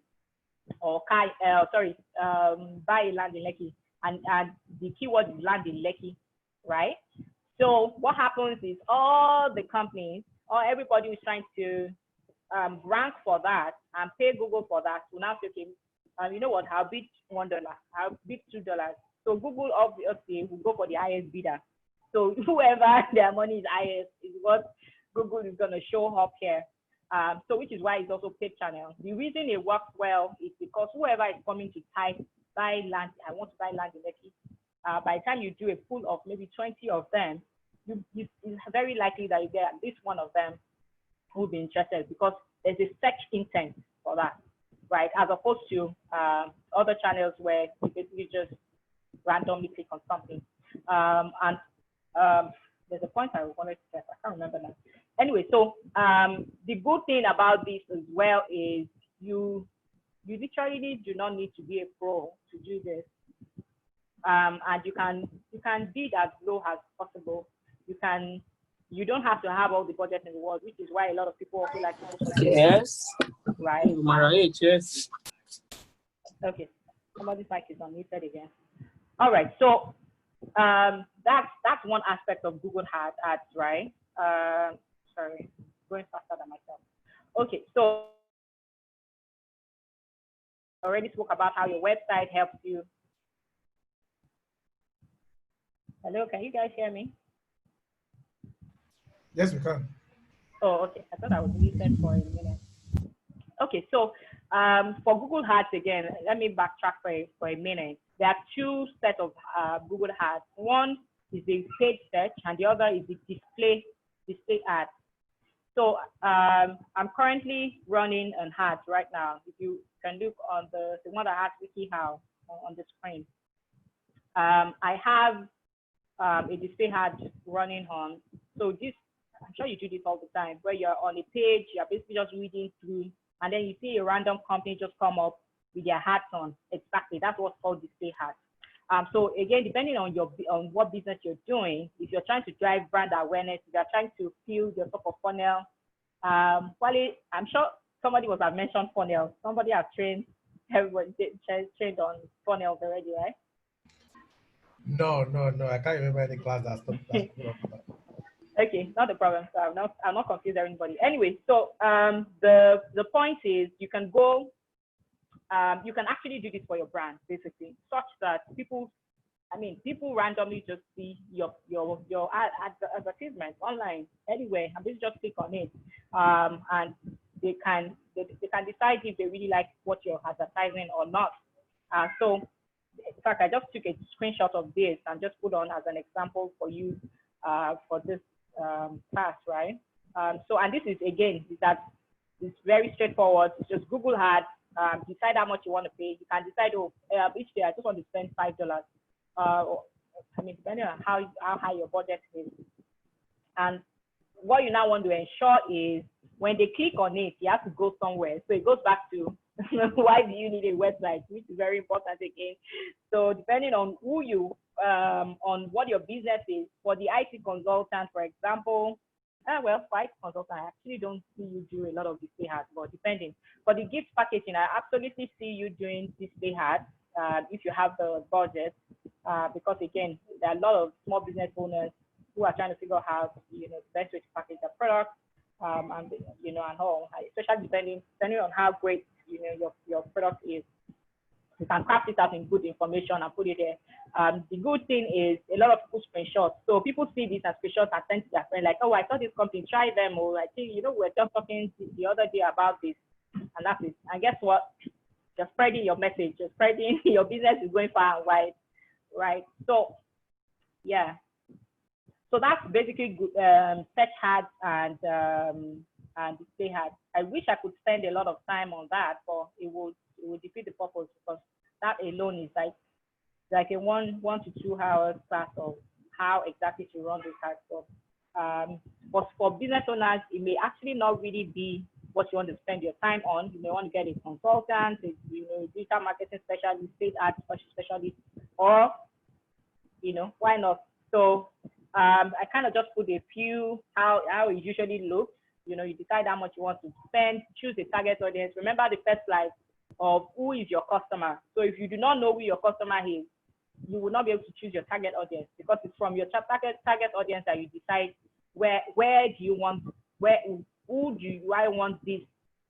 or buy a land in Lekki, and the keyword is land in Lekki, right? So what happens is all the companies or everybody who's trying to rank for that and pay Google for that will now say, okay, you know what, I'll bid $1, I'll bid $2. So Google obviously will go for the highest bidder. So whoever their money is highest is what Google is going to show up here. So which is why it's also paid channel. The reason it works well is because whoever is coming to type buy land, I want to buy land in Lekki, by the time you do a pool of maybe 20 of them, it's very likely that you get at least one of them who will be interested because there's a search intent for that, right? As opposed to other channels where you basically just randomly click on something. There's a point I wanted to say, I can't remember now. Anyway, so the good thing about this as well is you literally do not need to be a pro to do this. And you can bid as low as possible. You don't have to have all the budget in the world, which is why a lot of people also like to do something. Yes. Right? Right, yes. Okay. Somebody's mic is unmuted again. All right. So that's one aspect of Google Ads, right? Sorry, going faster than myself. Okay, so I already spoke about how your website helps you. Hello, can you guys hear me? Yes, we can. Oh, okay. I thought I was muted for a minute. Okay, so for Google Ads again, let me backtrack for a minute. There are two sets of Google Ads. One is the paid search, and the other is the display ad. So I'm currently running an ad right now. If you can look on the one that has WikiHow on the screen, I have a display ad running on. So this, I'm sure you do this all the time, where you're on a page, you're basically just reading through, and then you see a random company just come up with their hats on. Exactly, that's what's called display hats. So again, depending on what business you're doing, if you're trying to drive brand awareness, if you're trying to fill your top of funnel, Wally, I'm sure somebody must have mentioned funnel. Somebody has trained everybody trained on funnels already, right? No. I can't remember any class that's talking about that. Okay, not a problem. So I'll not confuse everybody. Anyway, so the point is you can go. You can actually do this for your brand, basically, such that people randomly just see your advertisement online anywhere, and they just click on it, and they can decide if they really like what you're advertising or not. So, in fact, I just took a screenshot of this and just put on as an example for you for this class, right? So, and this is again it's very straightforward. It's just Google Ads. Decide how much you want to pay. You can decide, each day I just want to spend $5. Depending on how high your budget is. And what you now want to ensure is when they click on it, you have to go somewhere. So it goes back to why do you need a website, which is very important again. So depending on who you, on what your business is, for the IT consultant, for example, for IT consultant, I actually don't see you do a lot of display ads, but depending. For the gift packaging, I absolutely see you doing display ads if you have the budget, because again, there are a lot of small business owners who are trying to figure out how, the best way to package their product, and all, especially depending on how great, your product is. You can craft it out in good information and put it there. The good thing is a lot of people screenshot. So people see this and screenshot and send to their friend like, oh, I saw this company, try them. Or I think, we're just talking the other day about this. And that's it. And guess what? You're spreading your message. You're spreading your business is going far and wide, right? So, yeah. So that's basically good, search ads and display ads. I wish I could spend a lot of time on that, but it would defeat the purpose, because that alone is like a 1 to 2 hours class of how exactly to run this ads. So, but for business owners, it may actually not really be what you want to spend your time on. You may want to get a consultant, a digital marketing specialist, paid ad specialist, or why not? So I kind of just put a few how it usually looks. You decide how much you want to spend, choose a target audience. Remember the first slide of who is your customer. So if you do not know who your customer is, you will not be able to choose your target audience, because it's from your target audience that you decide where do you want, who do I want this,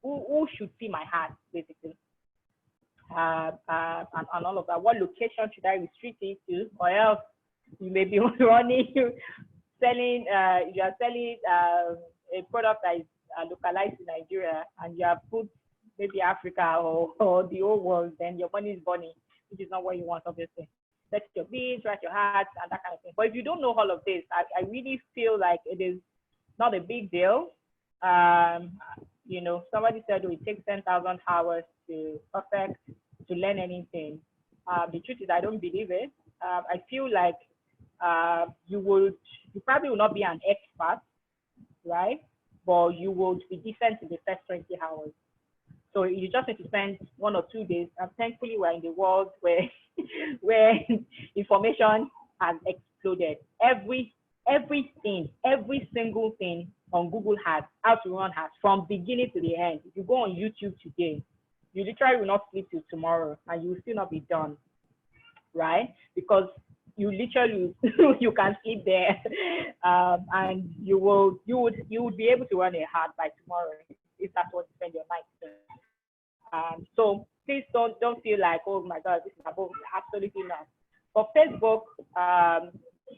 who should see my ad, basically. And all of that. What location should I restrict it to, or else you may be running, selling, you are selling a product that is localized in Nigeria, and you have put maybe Africa or the whole world, then your money is burning, which is not what you want, obviously. Set your bids, write your ads, and that kind of thing. But if you don't know all of this, I really feel like it is not a big deal. Somebody said it takes 10,000 hours to perfect, to learn anything. The truth is, I don't believe it. I feel like you probably will not be an expert, right? But you would be decent in the first 20 hours. So you just need to spend 1 or 2 days. And thankfully, we're in the world where information has exploded. Everything, every single thing on Google has how to run ads from beginning to the end. If you go on YouTube today, you literally will not sleep till tomorrow, and you will still not be done, right? Because you literally you can sleep there, and you would be able to run a ad by tomorrow if that's what you spend your night doing. So please don't feel like, oh my God, this is above. Absolutely not. For Facebook,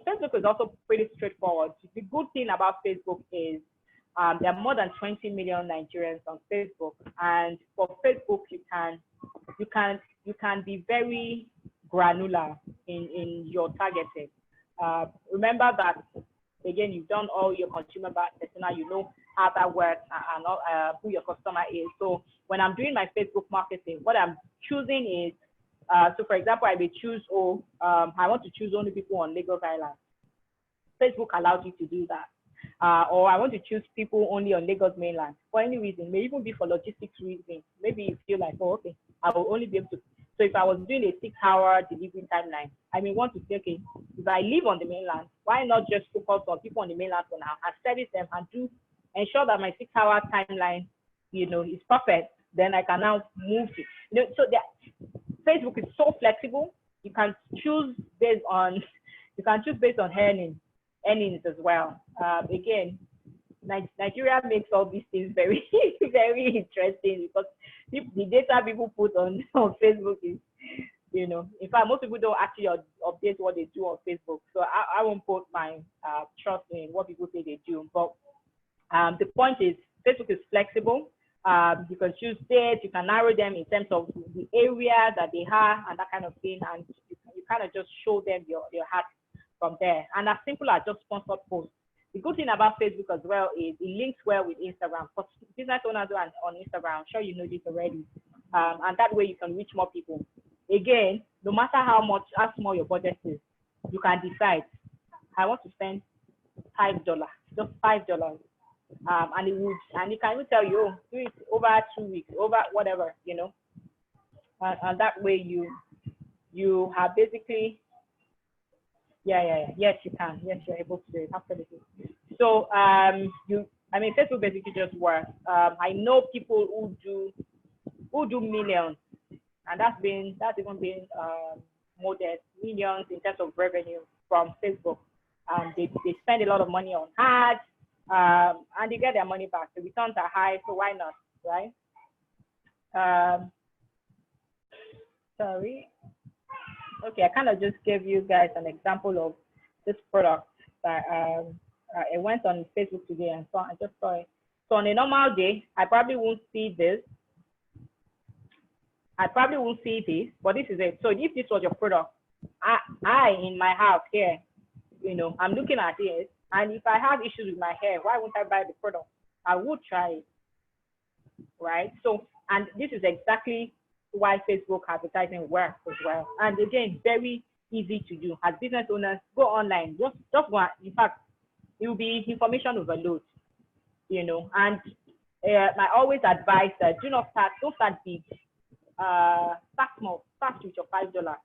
Facebook is also pretty straightforward. The good thing about Facebook is there are more than 20 million Nigerians on Facebook, and for Facebook, you can be very granular in your targeting. Remember that, again, you've done all your consumer persona, you know how that works and who your customer is. So when I'm doing my Facebook marketing, what I'm choosing is, so for example, I may choose, I want to choose only people on Lagos Island. Facebook allows you to do that. Or I want to choose people only on Lagos mainland for any reason, may even be for logistics reasons. Maybe you feel like, oh, okay, I will only be able to. So if I was doing a 6-hour delivery timeline, I may want to say, okay, if I live on the mainland, why not just focus on people on the mainland for now and service them and ensure that my 6-hour timeline, is perfect. Then I can now move to, so Facebook is so flexible. You can choose based on earnings as well. Again, Nigeria makes all these things very, very interesting, because the data people put on Facebook is, in fact, most people don't actually update what they do on Facebook. So I won't put my trust in what people say they do. But the point is, Facebook is flexible. You can choose dates, you can narrow them in terms of the area that they have and that kind of thing, and you kind of just show them your hat from there. And as simple as just sponsored posts. The good thing about Facebook as well is it links well with Instagram. For business owners who are on Instagram, I'm sure you know this already. And that way you can reach more people. Again, no matter how small your budget is, you can decide, I want to spend $5, just $5. And it can even tell you, do it over 2 weeks, over whatever, and that way you have basically, yes, you can, yes, you're able to do it, absolutely. So Facebook basically just works. I know people who do millions, and that's even been modeled, millions in terms of revenue from Facebook. They spend a lot of money on ads. And they get their money back. The returns are high, so why not, right? Sorry. Okay, I kind of just gave you guys an example of this product that I went on Facebook today and saw. I just saw it. So on a normal day, I probably won't see this. I probably won't see this, but this is it. So if this was your product, I in my house here, I'm looking at it, and if I have issues with my hair, why won't I buy the product? I would try it, right? So, and this is exactly why Facebook advertising works as well. And again, very easy to do. As business owners, go online. Just go. In fact, it will be information overload, And I always advise that don't start big. Start small. Start with your $5.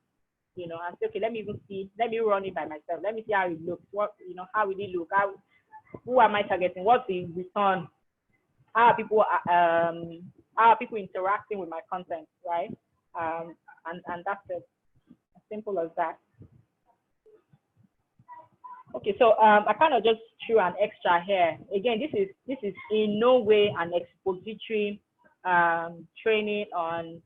And say, okay, let me run it by myself. Let me see how it looks. How will it look? Who am I targeting? What's the return? How are people interacting with my content, right? And that's it. As simple as that. Okay, so I kind of just threw an extra here. Again, this is in no way an expository training on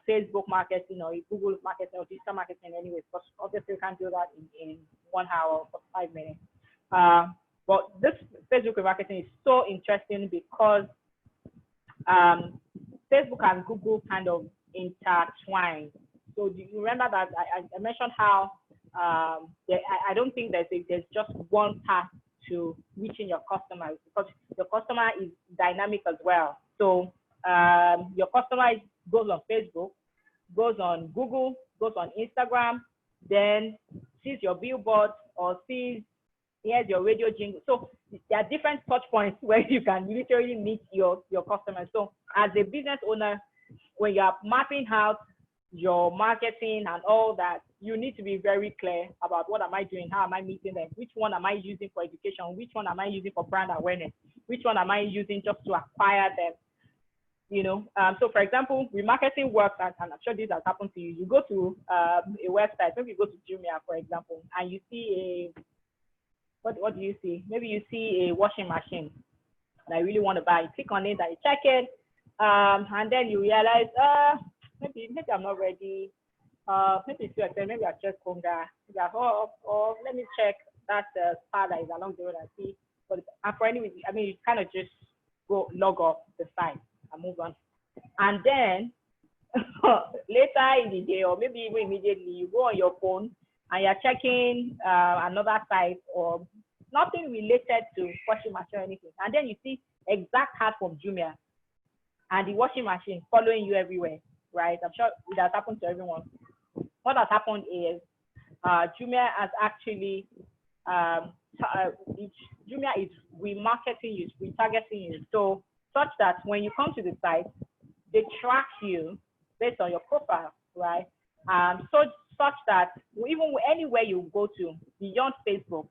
Facebook marketing or Google marketing or digital marketing anyway, because obviously you can't do that in 1 hour or 5 minutes. But this Facebook marketing is so interesting because Facebook and Google kind of intertwine. So do you remember that I mentioned how I don't think there's just one path to reaching your customers, because your customer is dynamic as well. So your customer goes on Facebook, goes on Google, goes on Instagram, then sees your billboard or here's your radio jingle. So there are different touch points where you can literally meet your customers. So as a business owner, when you're mapping out your marketing and all that, you need to be very clear about what am I doing, how am I meeting them, which one am I using for education, which one am I using for brand awareness, which one am I using just to acquire them. So for example, remarketing works, and I'm sure this has happened to you. You go to a website, maybe you go to Jumia, for example, and you see what do you see? Maybe you see a washing machine that I really want to buy. You click on it and you check it, and then you realize, maybe I'm not ready. Maybe it's too expensive. Maybe I check Konga. Or let me check that spa that is along the road and see. But for anyway, I mean, you kind of just go log off the site and move on. And then later in the day, or maybe even immediately, you go on your phone and you're checking another site or nothing related to washing machine or anything. And then you see exact ad from Jumia and the washing machine following you everywhere, right? I'm sure it has happened to everyone. What has happened is Jumia has actually, Jumia is remarketing you, retargeting you. So such that when you come to the site, they track you based on your profile, right? So such that even anywhere you go to beyond Facebook,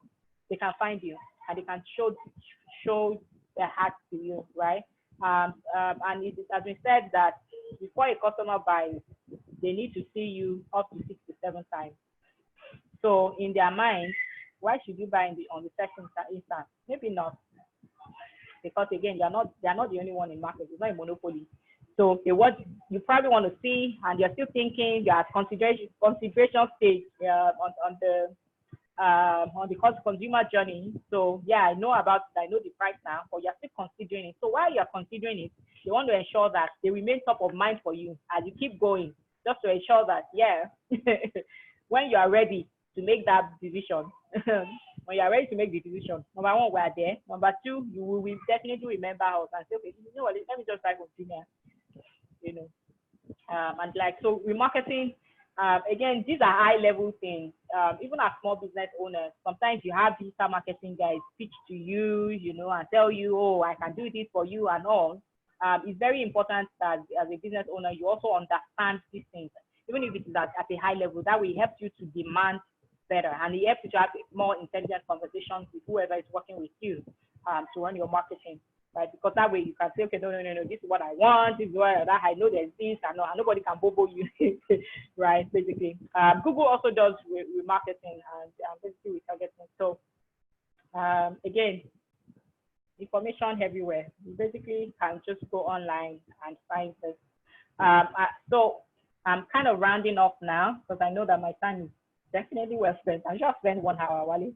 they can find you and they can show their ads to you, right? And it has been said that before a customer buys, they need to see you up to 6 to 7 times. So in their mind, why should you buy on the second instance? Maybe not, because again, they're not the only one in market. It's not a monopoly. So okay, what you probably want to see, and you're still thinking, you're at consideration stage on the consumer journey. So yeah, I know the price now, but you're still considering it. So while you're considering it, you want to ensure that they remain top of mind for you as you keep going, just to ensure that when you are ready to make that decision, when you are ready to make the decision, number one, we are there. Number two, you will definitely remember us and say, okay, you know what, let me just buy from Jumia. And so remarketing, again, these are high level things. Even as small business owners, sometimes you have digital marketing guys pitch to you, and tell you, oh, I can do this for you and all. It's very important that as a business owner, you also understand these things, even if it is at a high level. That will help you to demand better, and it helps you to have more intelligent conversations with whoever is working with you to run your marketing. Right? Because that way you can say, okay, no, this is what I want, this is what I know there's this, and nobody can bobo you, right? Basically, Google also does remarketing and basically retargeting. So again, information everywhere. You basically can just go online and find this. So I'm kind of rounding off now because I know that my time is definitely well spent. I just spent 1 hour, Wally.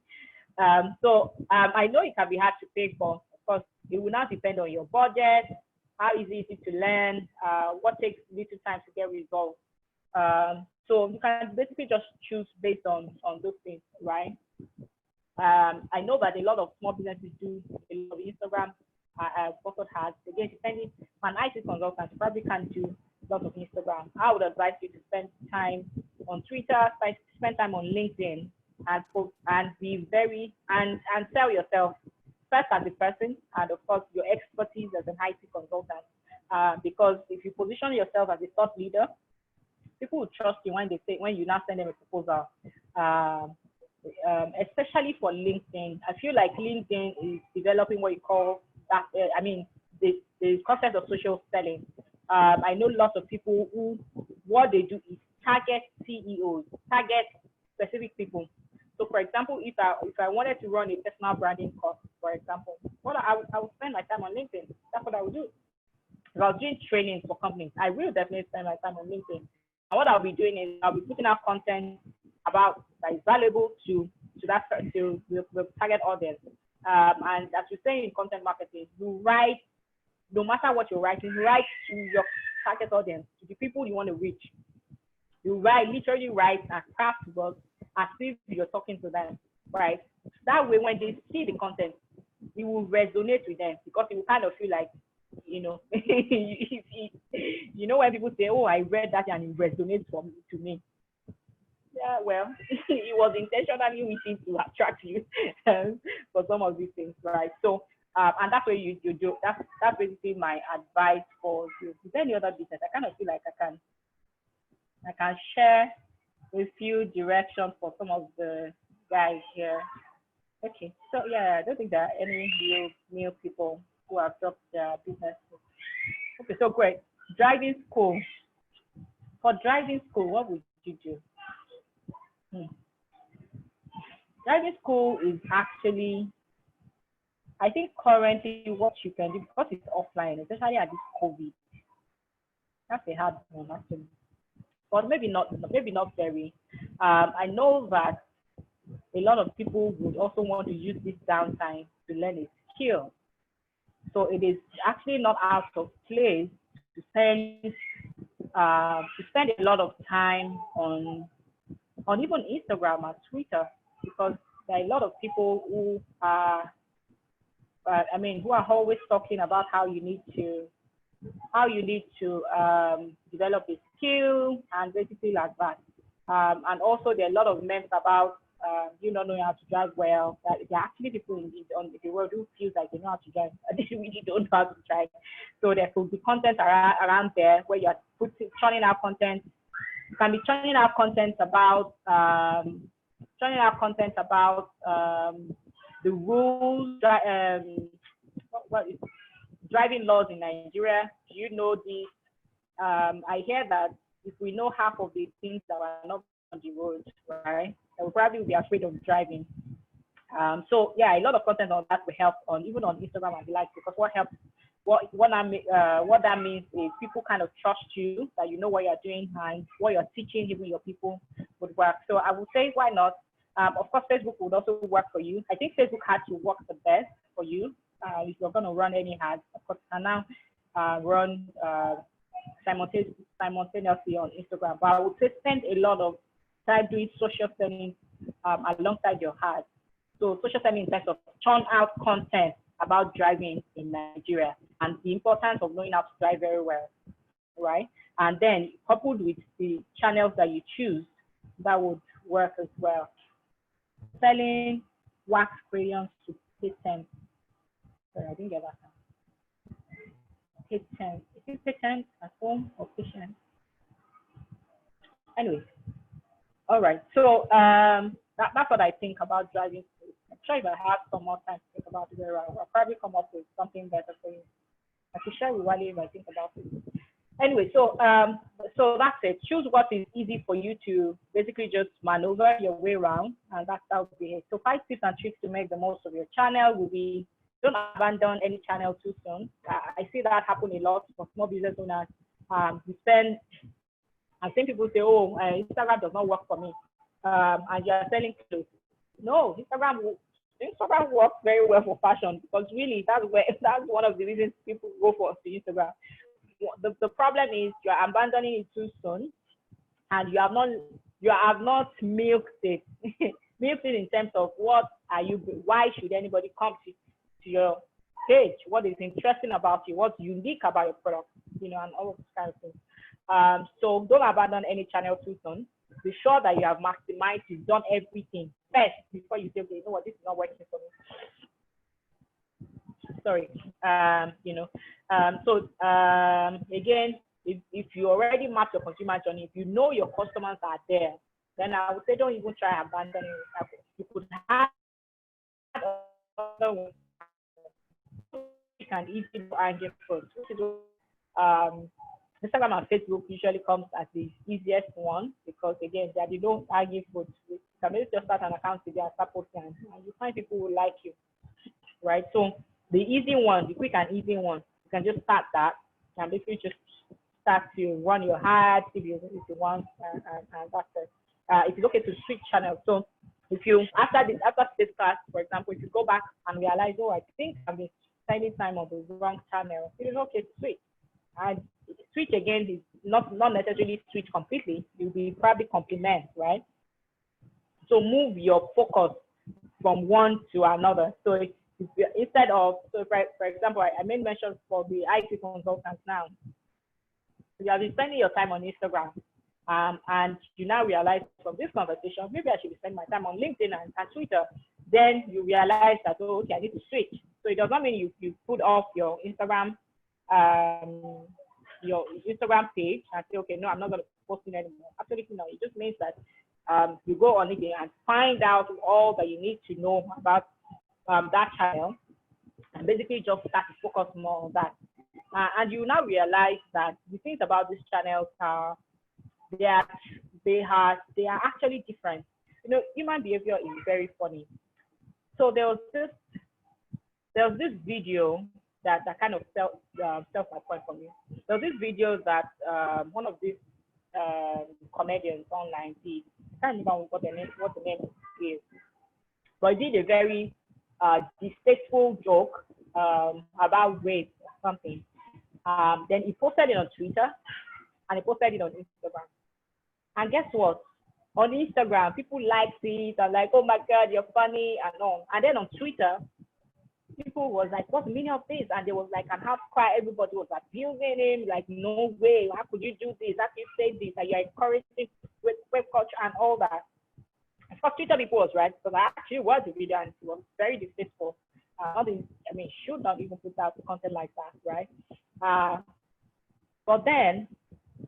I know it can be hard to pay for. Of course, it will now depend on your budget, how easy is it to learn, what takes little time to get results. So you can basically just choose based on those things, right? I know that a lot of small businesses do a lot of Instagram sponsored ads. Again, depending on IT consultant, you probably can't do lots of Instagram. I would advise you to spend time on Twitter, spend time on LinkedIn, and post and be very and sell yourself first as a person, and of course your expertise as an IT consultant. Because if you position yourself as a thought leader, people will trust you when you now send them a proposal. Especially for LinkedIn, I feel like LinkedIn is developing what you call that. The concept of social selling. I know lots of people who what they do is target CEOs, target specific people. So, for example, if I wanted to run a personal branding course, for example, I would spend my time on LinkedIn. That's what I would do. If I was doing trainings for companies, I will definitely spend my time on LinkedIn. And what I'll be doing is I'll be putting out content about that is valuable to the target audience. And as we say in content marketing, you write, no matter what you're writing, you write to your target audience, to the people you want to reach. You literally write and craft words as if you're talking to them, right? That way, when they see the content, it will resonate with them because it will kind of feel like, you know, when people say, "Oh, I read that and it resonates to me." Yeah, well, it was intentionally written to attract you for some of these things, right? So, and that's what you do. That's basically my advice for you. Is there any other business? I kind of feel like I can share a few directions for some of the guys here. Okay, so yeah, I don't think there are any new people who have dropped their business. Okay, so great. Driving school. For driving school, what would you do? Driving school is actually, I think currently what you can do, because it's offline, especially at this COVID, that's a hard one actually. But maybe not very. I know that a lot of people would also want to use this downtime to learn a skill. So it is actually not out of place to spend a lot of time on even Instagram or Twitter, because there are a lot of people who are always talking about how you need to develop a skill and basically like that. And also there are a lot of memes about you not knowing how to drive well. That there are actually people in the world who feel like they know how to drive, and they really don't know how to drive. So there could be content around there where you're churning out content. You can be churning out content about the rules, driving laws in Nigeria. Do you know this? I hear that if we know half of the things that are not on the road, right, then we'll probably be afraid of driving. So yeah, a lot of content on that will help even on Instagram and the like, because what that means is people kind of trust you, that you know what you're doing and what you're teaching even your people would work. So I would say, why not? Of course, Facebook would also work for you. I think Facebook had to work the best for you if you're going to run any ads. Of course, you can now run simultaneously on Instagram. But I would say spend a lot of time doing social selling alongside your ads. So social selling in terms of churn out content about driving in Nigeria and the importance of knowing how to drive very well, right? And then coupled with the channels that you choose, that would work as well. Selling wax crayons to patients. Sorry, I didn't get that. Patients. Is it patients at home or patients? Anyway, all right. So that's what I think about driving. I'm sure if I have some more time to think about it, I'll probably come up with something better for you. I can share with Wally if I think about it. Anyway, so that's it. Choose what is easy for you to basically just maneuver your way around, and that would be it. So 5 tips and tricks to make the most of your channel will be: don't abandon any channel too soon. I see that happen a lot for small business owners. We spend I've seen people say, oh, Instagram does not work for me, and you are selling clothes. No, Instagram works very well for fashion, because really that's one of the reasons people go for to Instagram. The problem is you're abandoning it too soon, and you have not milked it. Milked it in terms of why should anybody come to your page, what is interesting about you, what's unique about your product, and all of those kind of things. So don't abandon any channel too soon. Be sure that you have maximized, you've done everything first before you say, okay, you know what, this is not working for me. Sorry. Again, if you already map your consumer journey, if you know your customers are there, then I would say don't even try abandoning it. You could have other ones. You can easily argue first. Instagram and Facebook usually comes as the easiest one, because again, they don't argue food. You can maybe just start an account today and start posting, and you find people who like you, right? So the easy one, the quick and easy one, you can just start that, and basically just start to run your ads if you want, and that's it. It's okay to switch channels. So if you after this class, for example, if you go back and realize, oh, I think I've been spending time on the wrong channel, it is okay to switch. And switch again is not necessarily switch completely. You'll be probably complement, right? So move your focus from one to another. So instead of, for example, I made mention for the IT consultants now. You have been spending your time on Instagram, and you now realize from this conversation, maybe I should be spending my time on LinkedIn and Twitter. Then you realize that, oh, okay, I need to switch. So it does not mean you put off your Instagram page and say, okay, no, I'm not going to post it anymore. Absolutely no. It just means that you go on it and find out all that you need to know about that channel, and basically just start to focus more on that. And you now realize that the things about these channels are they are actually different. Human behavior is very funny. So there was this video that kind of self my point for me. There was this video that one of these comedians online did. I can't remember what the name is, but he did a very distasteful joke about rape or something. Then he posted it on Twitter, and he posted it on Instagram. And guess what? On Instagram, people liked it and like, oh my God, you're funny and all. And then on Twitter, people was like, what's the meaning of this? And there was like an outcry. Everybody was abusing him, like, no way, how could you do this? How could you say this? And you're encouraging web culture and all that. For Twitter, people was right, because I actually watched the video and it was very distasteful. Should not even put out content like that, right? But then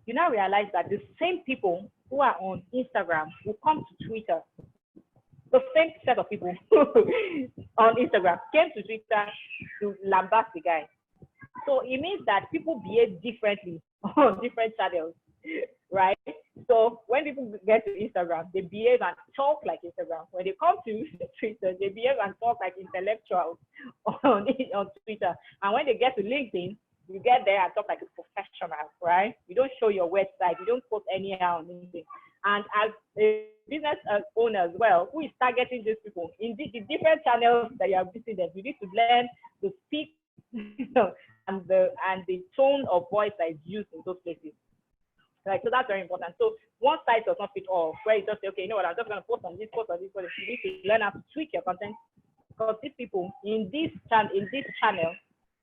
you now realize that the same people who are on Instagram will come to Twitter. The same set of people on Instagram came to Twitter to lambast the guy. So it means that people behave differently on different channels, right? So when people get to Instagram, they behave and talk like Instagram. When they come to Twitter, they behave and talk like intellectuals on Twitter. And when they get to LinkedIn, you get there and talk like a professional, right? You don't show your website, you don't post anyhow on LinkedIn. And as a business owner as well, who is targeting these people in the different channels that you are visiting, you need to learn to speak and the tone of voice that is used in those places. Right, so that's very important. So one site does not fit all, where you just say, okay, you know what, I'm just going to post on this, but you need to learn how to tweak your content, because these people in this channel,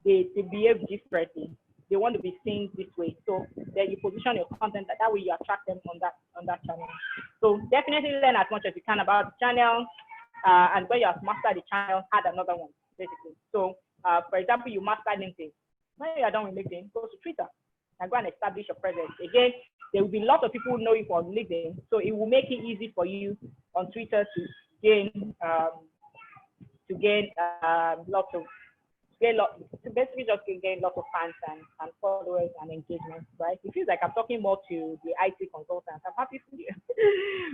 they behave differently. They want to be seen this way. So then you position your content that way you attract them on that channel. So definitely learn as much as you can about the channel, and when you have mastered the channel, add another one, basically. So for example, you master LinkedIn. When you are done with LinkedIn, go to Twitter and go and establish your presence. Again, there will be lots of people who know you from LinkedIn, so it will make it easy for you on Twitter to gain lots of basically just gain lots of fans and followers and engagement, right? It feels like I'm talking more to the IT consultants. I'm happy for you,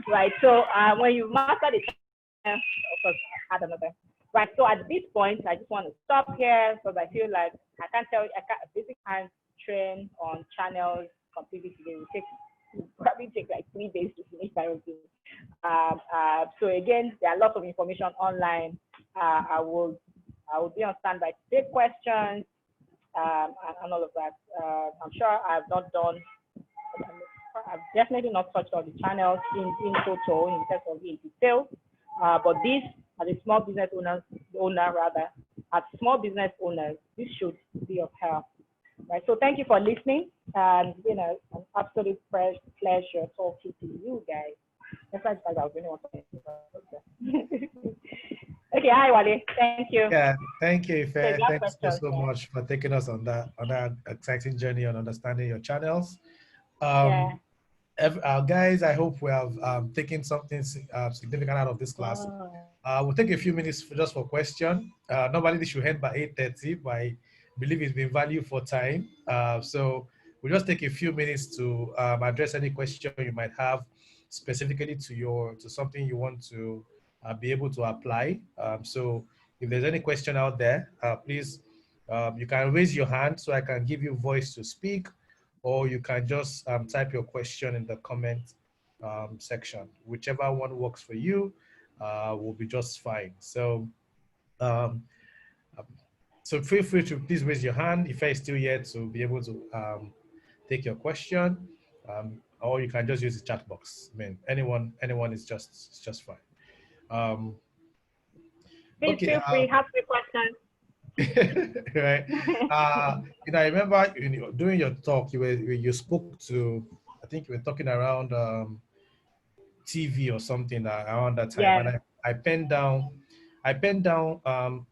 right? So when you master the channel, of course, add another. Right, so at this point, I just want to stop here because I feel like I basically can't train on channels completely today. It will take probably take like 3 days to finish my own thing. So again, there are lots of information online. I will be on standby to take questions and all of that. I'm sure I've not done. I've definitely not touched all the channels in total in terms of in detail. But this, as a small business owner rather, as small business owners, this should be of help. Right. So thank you for listening, and an absolute pleasure talking to you guys. Besides that, I was really want to. Okay, hi Wale. Thank you. Yeah, thank you, Okay, Ife. Thanks so much for taking us on that exciting journey on understanding your channels. Yeah. Guys, I hope we have taken something significant out of this class. We'll take a few minutes just for question. Normally this should end by 8:30, but I believe it's been value for time. So we'll just take a few minutes to address any question you might have specifically to something you want to be able to apply. So if there's any question out there, please, you can raise your hand so I can give you voice to speak, or you can just type your question in the comment section. Whichever one works for you will be just fine. So, so feel free to please raise your hand if you're still here to be able to take your question, or you can just use the chat box. I mean, anyone is just fine. Please feel free, ask me questions. Right. I remember during your talk, you spoke to, I think you were talking around TV or something around that time, Yeah. and I penned down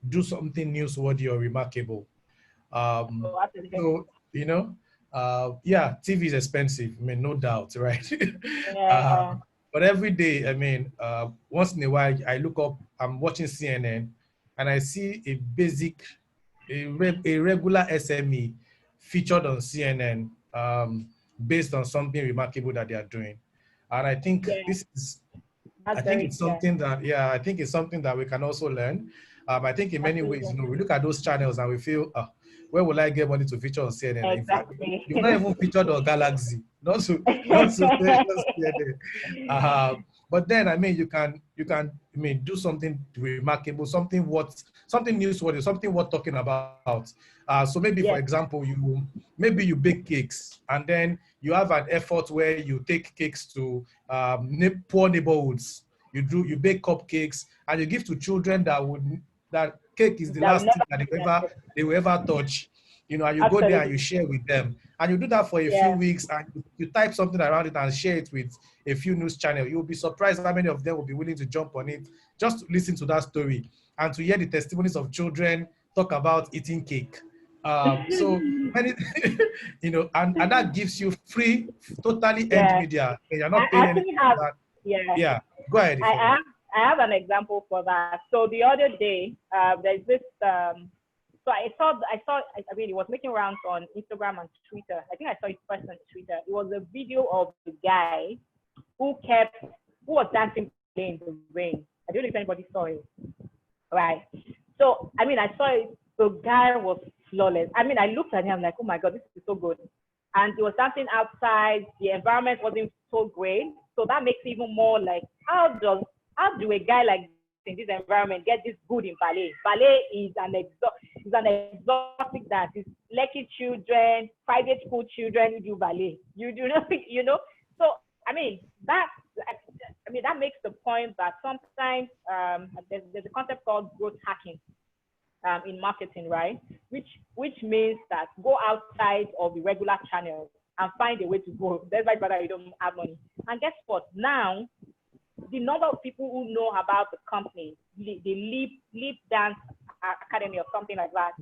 do something newsworthy or remarkable. So yeah, TV is expensive. I mean, no doubt, right? Yeah. But every day, I mean, once in a while, I look up, I'm watching CNN, and I see a regular SME featured on CNN based on something remarkable that they are doing. And I think I think it's something that, I think it's something that we can also learn. I think in many ways, we look at those channels and we feel, where will I get money to feature on CNN? In fact, you've not even featured on Galaxy, not to CNN. But then, I mean, you can, I mean, do something remarkable, something newsworthy, something worth talking about. So maybe, for example, maybe you bake cakes, and then you have an effort where you take cakes to poor neighborhoods. You bake cupcakes and you give to children that cake is the last thing that they will ever touch. And you go there and you share with them, and you do that for a few weeks, and you type something around it and share it with a few news channels. You'll be surprised how many of them will be willing to jump on it just to listen to that story and to hear the testimonies of children talk about eating cake. So many, and that gives you free, totally end media. And you're not paying anything for that. Yeah, go ahead. I have an example for that. So the other day, there's this. So I mean, it was making rounds on Instagram and Twitter. I think I saw it first on Twitter. It was a video of the guy who was dancing in the rain. I don't know if anybody saw it. Right. So, I mean, I saw it. The guy was flawless. I mean, I looked at him, I'm like, oh my God, this is so good. And he was dancing outside. The environment wasn't so great. So that makes it even more like, how do a guy like in this environment get this good in ballet? Ballet is an exotic dance. It's lucky children, private school children who do ballet. You do not, So I mean that makes the point that sometimes there's a concept called growth hacking in marketing, right? Which means that go outside of the regular channels and find a way to grow. That's why you don't have money. And guess what? Now the number of people who know about the company, the Leap Dance Academy or something like that,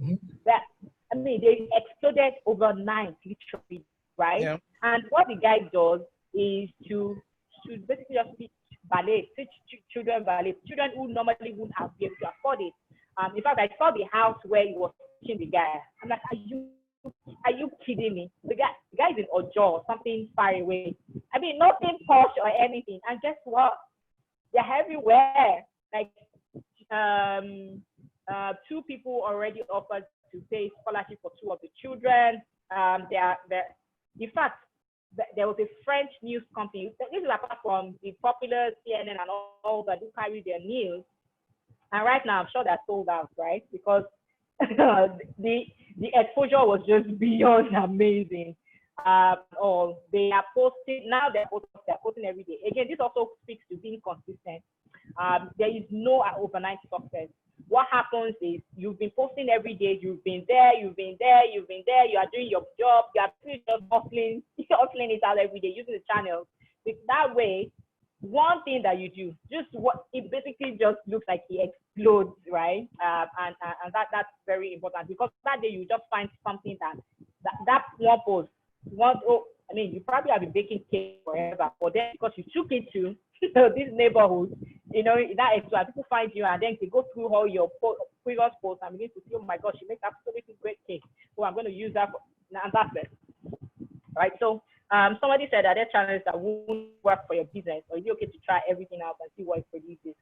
they exploded overnight, literally, right? Yeah. And what the guy does is to basically just teach ballet, teach children ballet, children who normally wouldn't have been able to afford it. In fact, I saw the house where he was teaching the guy. I'm like, are you kidding me? The guy's in Ojo or something far away. I mean, nothing posh or anything. And guess what? They're everywhere. Like, 2 people already offered to pay scholarship for 2 of the children. In fact, there was a French news company. This is apart from the popular CNN and all that do carry their news. And right now, I'm sure they're sold out, right? Because the exposure was just beyond amazing. They are posting now. They're posting every day. Again, this also speaks to being consistent. There is no overnight success. What happens is you've been posting every day. You've been there. You are doing your job. You are just hustling it out every day using the channels. That way, one thing that you do, it basically just looks like it explodes, right? And that's very important, because that day you just find something that one post, you probably have been baking cake forever, but then because you took it to this neighborhood, that extra, people find you and then they go through all your previous posts and begin to see, oh my gosh, she makes absolutely great cake. So I'm going to use that, and that's it, right? So somebody said that there are channels that won't work for your business, or is it okay to try everything out and see what it produces?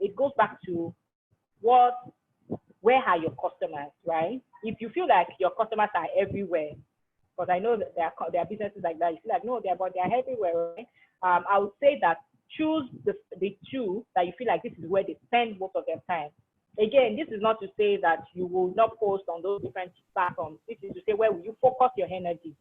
It goes back to where are your customers, right? If you feel like your customers are everywhere, because I know that there are businesses like that, you feel like, no, they're everywhere, right? I would say that choose the two that you feel like this is where they spend most of their time. Again, this is not to say that you will not post on those different platforms. This is to say, where will you focus your energy?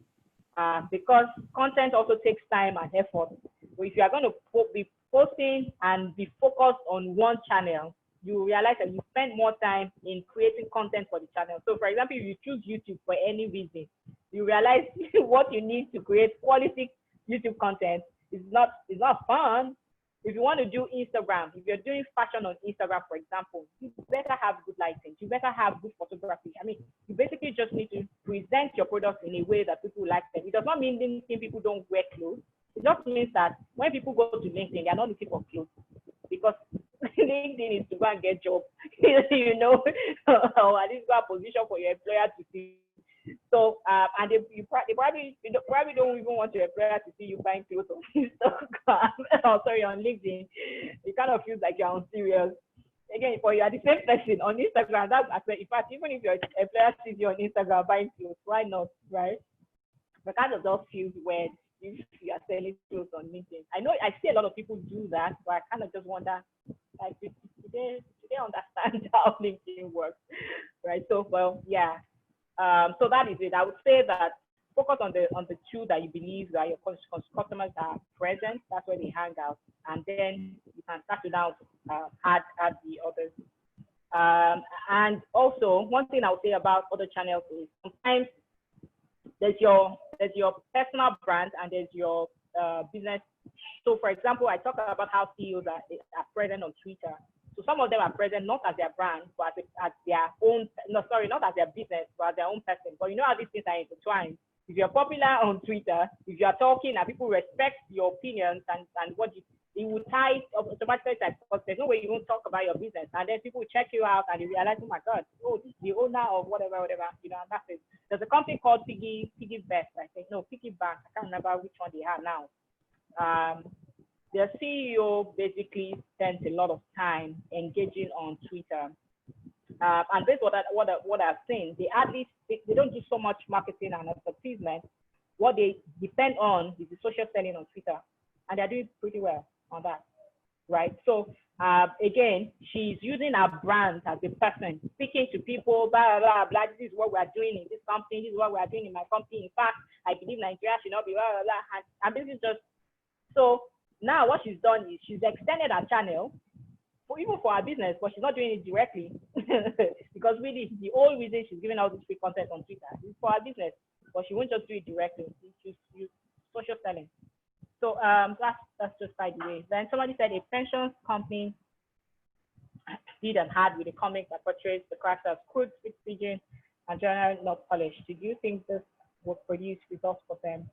Because content also takes time and effort. So if you are going to be posting and be focused on one channel, you realize that you spend more time in creating content for the channel. So for example, if you choose YouTube for any reason, you realize what you need to create quality YouTube content is not fun. If you want to do Instagram, if you're doing fashion on Instagram, for example, you better have good lighting. You better have good photography. You basically just need to present your products in a way that people like them. It does not mean people don't wear clothes. It just means that when people go to LinkedIn, they are not looking for clothes, because LinkedIn is to go and get jobs, or at least go a position for your employer to see. So, and they probably don't even want your employer to see you buying clothes on Instagram. On LinkedIn. It kind of feels like you're on serious. Again, for you are the same person on Instagram. In fact, even if your employer sees you on Instagram buying clothes, why not, right? But kind of just feels weird if you are selling clothes on LinkedIn. I know I see a lot of people do that, but I kind of just wonder, like, do they understand how LinkedIn works, right? So, well, yeah. So that is it. I would say that focus on the two that you believe that your customers are present. That's where they hang out, and then you can start to now add the others. And also, one thing I would say about other channels is sometimes there's your personal brand and there's your business. So, for example, I talk about how CEOs are present on Twitter. So some of them are present not as their brand, but as their own, not as their business, but as their own person. But you know how these things are intertwined. If you're popular on Twitter, if you're talking and people respect your opinions and what it will tie automatically, because there's no way you won't talk about your business. And then people check you out and you realize, oh my God, this is the owner of whatever, and that's it. There's a company called Piggy Best, I think. No, Piggy Bank. I can't remember which one they have now. Their CEO basically spends a lot of time engaging on Twitter. And based on what I've seen, they don't do so much marketing and advertisement. What they depend on is the social selling on Twitter, and they're doing pretty well on that, right? So again, she's using her brand as a person, speaking to people, blah, blah, blah, this is what we are doing in this company, this is what we are doing in my company. In fact, I believe Nigeria should not be blah, blah, blah. And this is just, so now what she's done is she's extended her channel, even for her business, but she's not doing it directly. Because really, the whole reason she's giving out this free content on Twitter is for her business, but she won't just do it directly. She's use social selling. So that's just by the way. Then somebody said a pensions company did an ad with a comic that portrays the character as crude, speak pigeon, and generally not polished. Do you think this will produce results for them?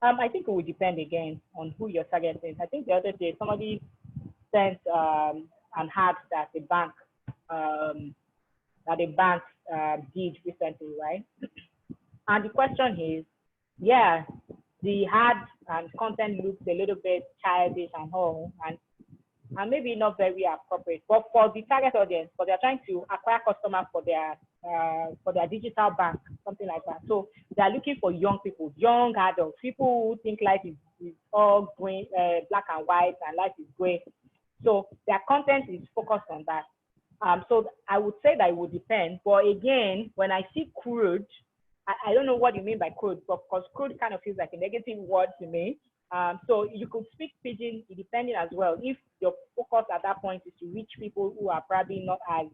I think it would depend again on who your target is. I think the other day somebody sent an ad that the bank did recently, right? And the question is, yeah, the ad and content looks a little bit childish and all, and maybe not very appropriate. But for the target audience, because they're trying to acquire customers for their digital bank, something like that. So they're looking for young people, young adults, people who think life is all green, black and white, and life is great. So their content is focused on that. So I would say that it would depend. But again, when I see crude, I don't know what you mean by crude, but because crude kind of feels like a negative word to me. So you could speak pidgin depending as well. If your focus at that point is to reach people who are probably not as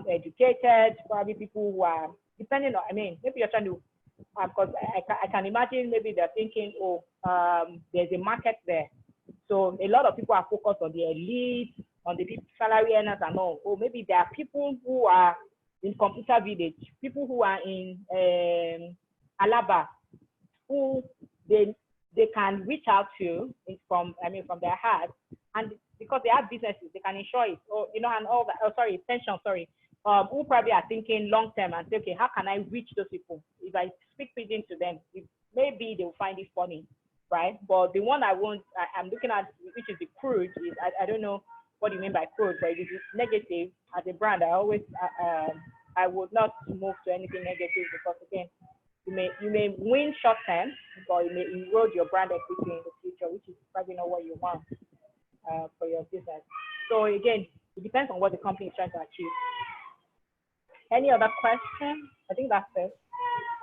educated, probably people who are depending on, I mean, maybe you're trying to, because I can imagine maybe they're thinking, oh, there's a market there. So a lot of people are focused on the elite, on the salary earners and all. Or maybe there are people who are in computer village, people who are in Alaba, who they can reach out to from their heart, and because they have businesses, they can insure it, or and all that. Oh, sorry, pension. Sorry, who probably are thinking long term and say, okay, how can I reach those people? If I speak pidgin to them, maybe they will find it funny, right? But the one I'm looking at, which is the crude, is I don't know what you mean by crude, but it is negative. As a brand, I would not move to anything negative, because again, you may win short term, but you may erode your brand equity in the future, which is probably not what you want for your business. So again, it depends on what the company is trying to achieve. Any other question? I think that's it.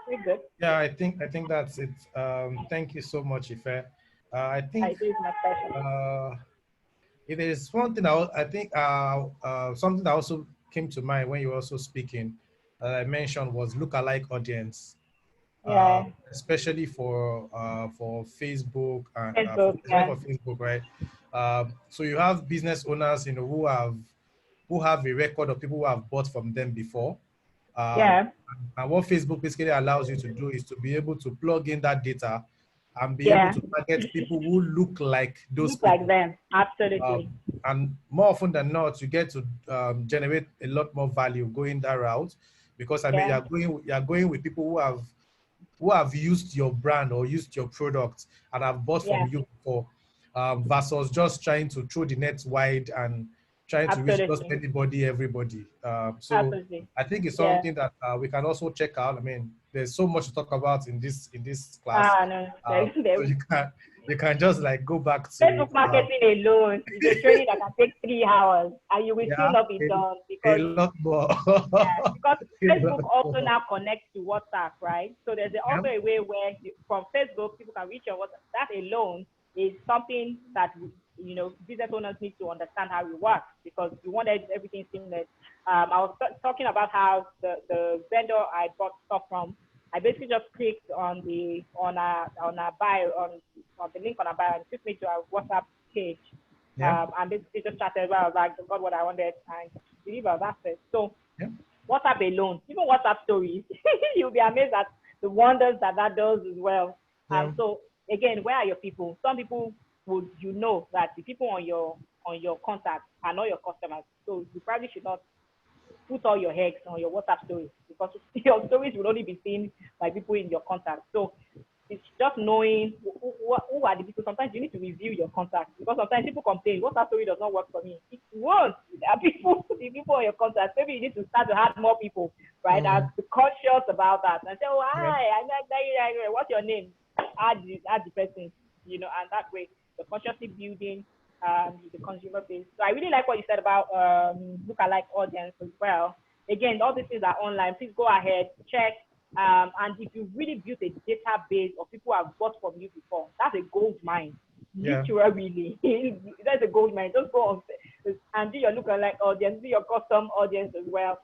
Pretty good. Yeah, I think that's it. Thank you so much, Ife. I think it is my pleasure. It is one thing I think something that also came to mind when you were also speaking, I mentioned, was lookalike audience. Yeah. Especially for Facebook and Facebook, for Facebook, right? So you have business owners, who have a record of people who have bought from them before. And what Facebook basically allows you to do is to be able to plug in that data and be able to target people who look like those people. Like them, absolutely. And more often than not, you get to generate a lot more value going that route, because I mean, you're going with people who have used your brand or used your product and have bought from you before, versus just trying to throw the net wide and trying to reach just anybody, everybody. So I think it's something that we can also check out. I mean, there's so much to talk about in this class. So you can just like go back to Facebook marketing alone is a training that can take 3 hours, and you will still not be done, because a lot more. because Facebook also now connects to WhatsApp, right? So there's also a way where from Facebook people can reach your WhatsApp. That alone is something that business owners need to understand how it works, because you want everything seamless. I was talking about how the vendor I bought stuff from, I basically just clicked on our bio, on the link on our bio, and took me to our WhatsApp page. And basically just chatted about, I got what I wanted, and delivered. That's it. So WhatsApp alone, even WhatsApp stories, you'll be amazed at the wonders that does as well. So again, where are your people? Some people would that the people on your contact are not your customers. So you probably should not put all your eggs on your WhatsApp stories, because your stories will only be seen by people in your contact. So it's just knowing who are the people. Sometimes you need to review your contacts, because sometimes people complain, WhatsApp story does not work for me. It won't. There are the people on your contacts. Maybe you need to start to add more people, right? And be conscious about that and say, oh, hi, what's your name? Add the person, and that way the consciously building the consumer base. So I really like what you said about lookalike audience as well. Again, all these things are online. Please go ahead, check. And if you really built a database of people who have bought from you before, that's a gold mine. Literally, that's a gold mine. Just go on and do your lookalike audience, do your custom audience as well.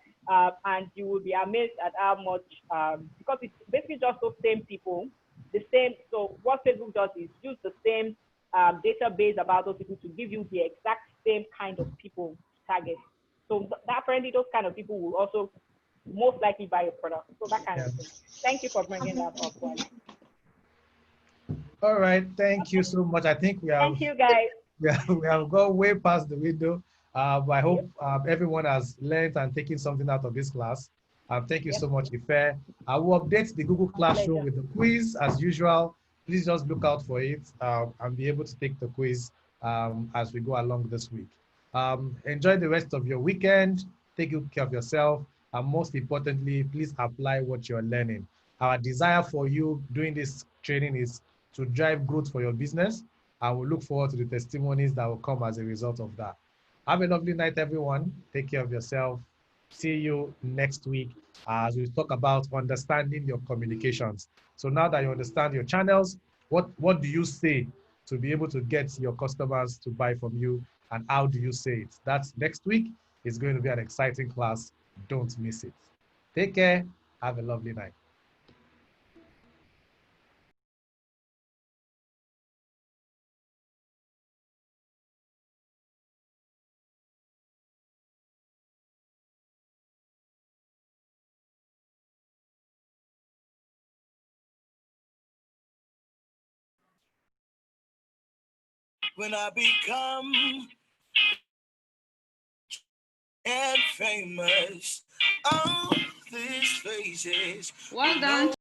And you will be amazed at how much, because it's basically just those same people, the same. So what Facebook does is use the same database about those people to give you the exact same kind of people to target. So that apparently those kind of people will also most likely buy your product. So that kind of thing. Thank you for bringing that up, Wally. All right, thank you so much. I think we have. Thank you, guys. We have gone way past the window. But I hope everyone has learned and taken something out of this class. Thank you so much, Ife. I will update the Google Classroom with the quiz as usual. Please just look out for it and be able to take the quiz as we go along this week. Enjoy the rest of your weekend. Take good care of yourself. And most importantly, please apply what you're learning. Our desire for you doing this training is to drive growth for your business, and we look forward to the testimonies that will come as a result of that. Have a lovely night, everyone. Take care of yourself. See you next week as we talk about understanding your communications. So now that you understand your channels, what do you say to be able to get your customers to buy from you, and how do you say it? That's next week. It's going to be an exciting class. Don't miss it. Take care. Have a lovely night. When I become and famous, all these faces. Well done.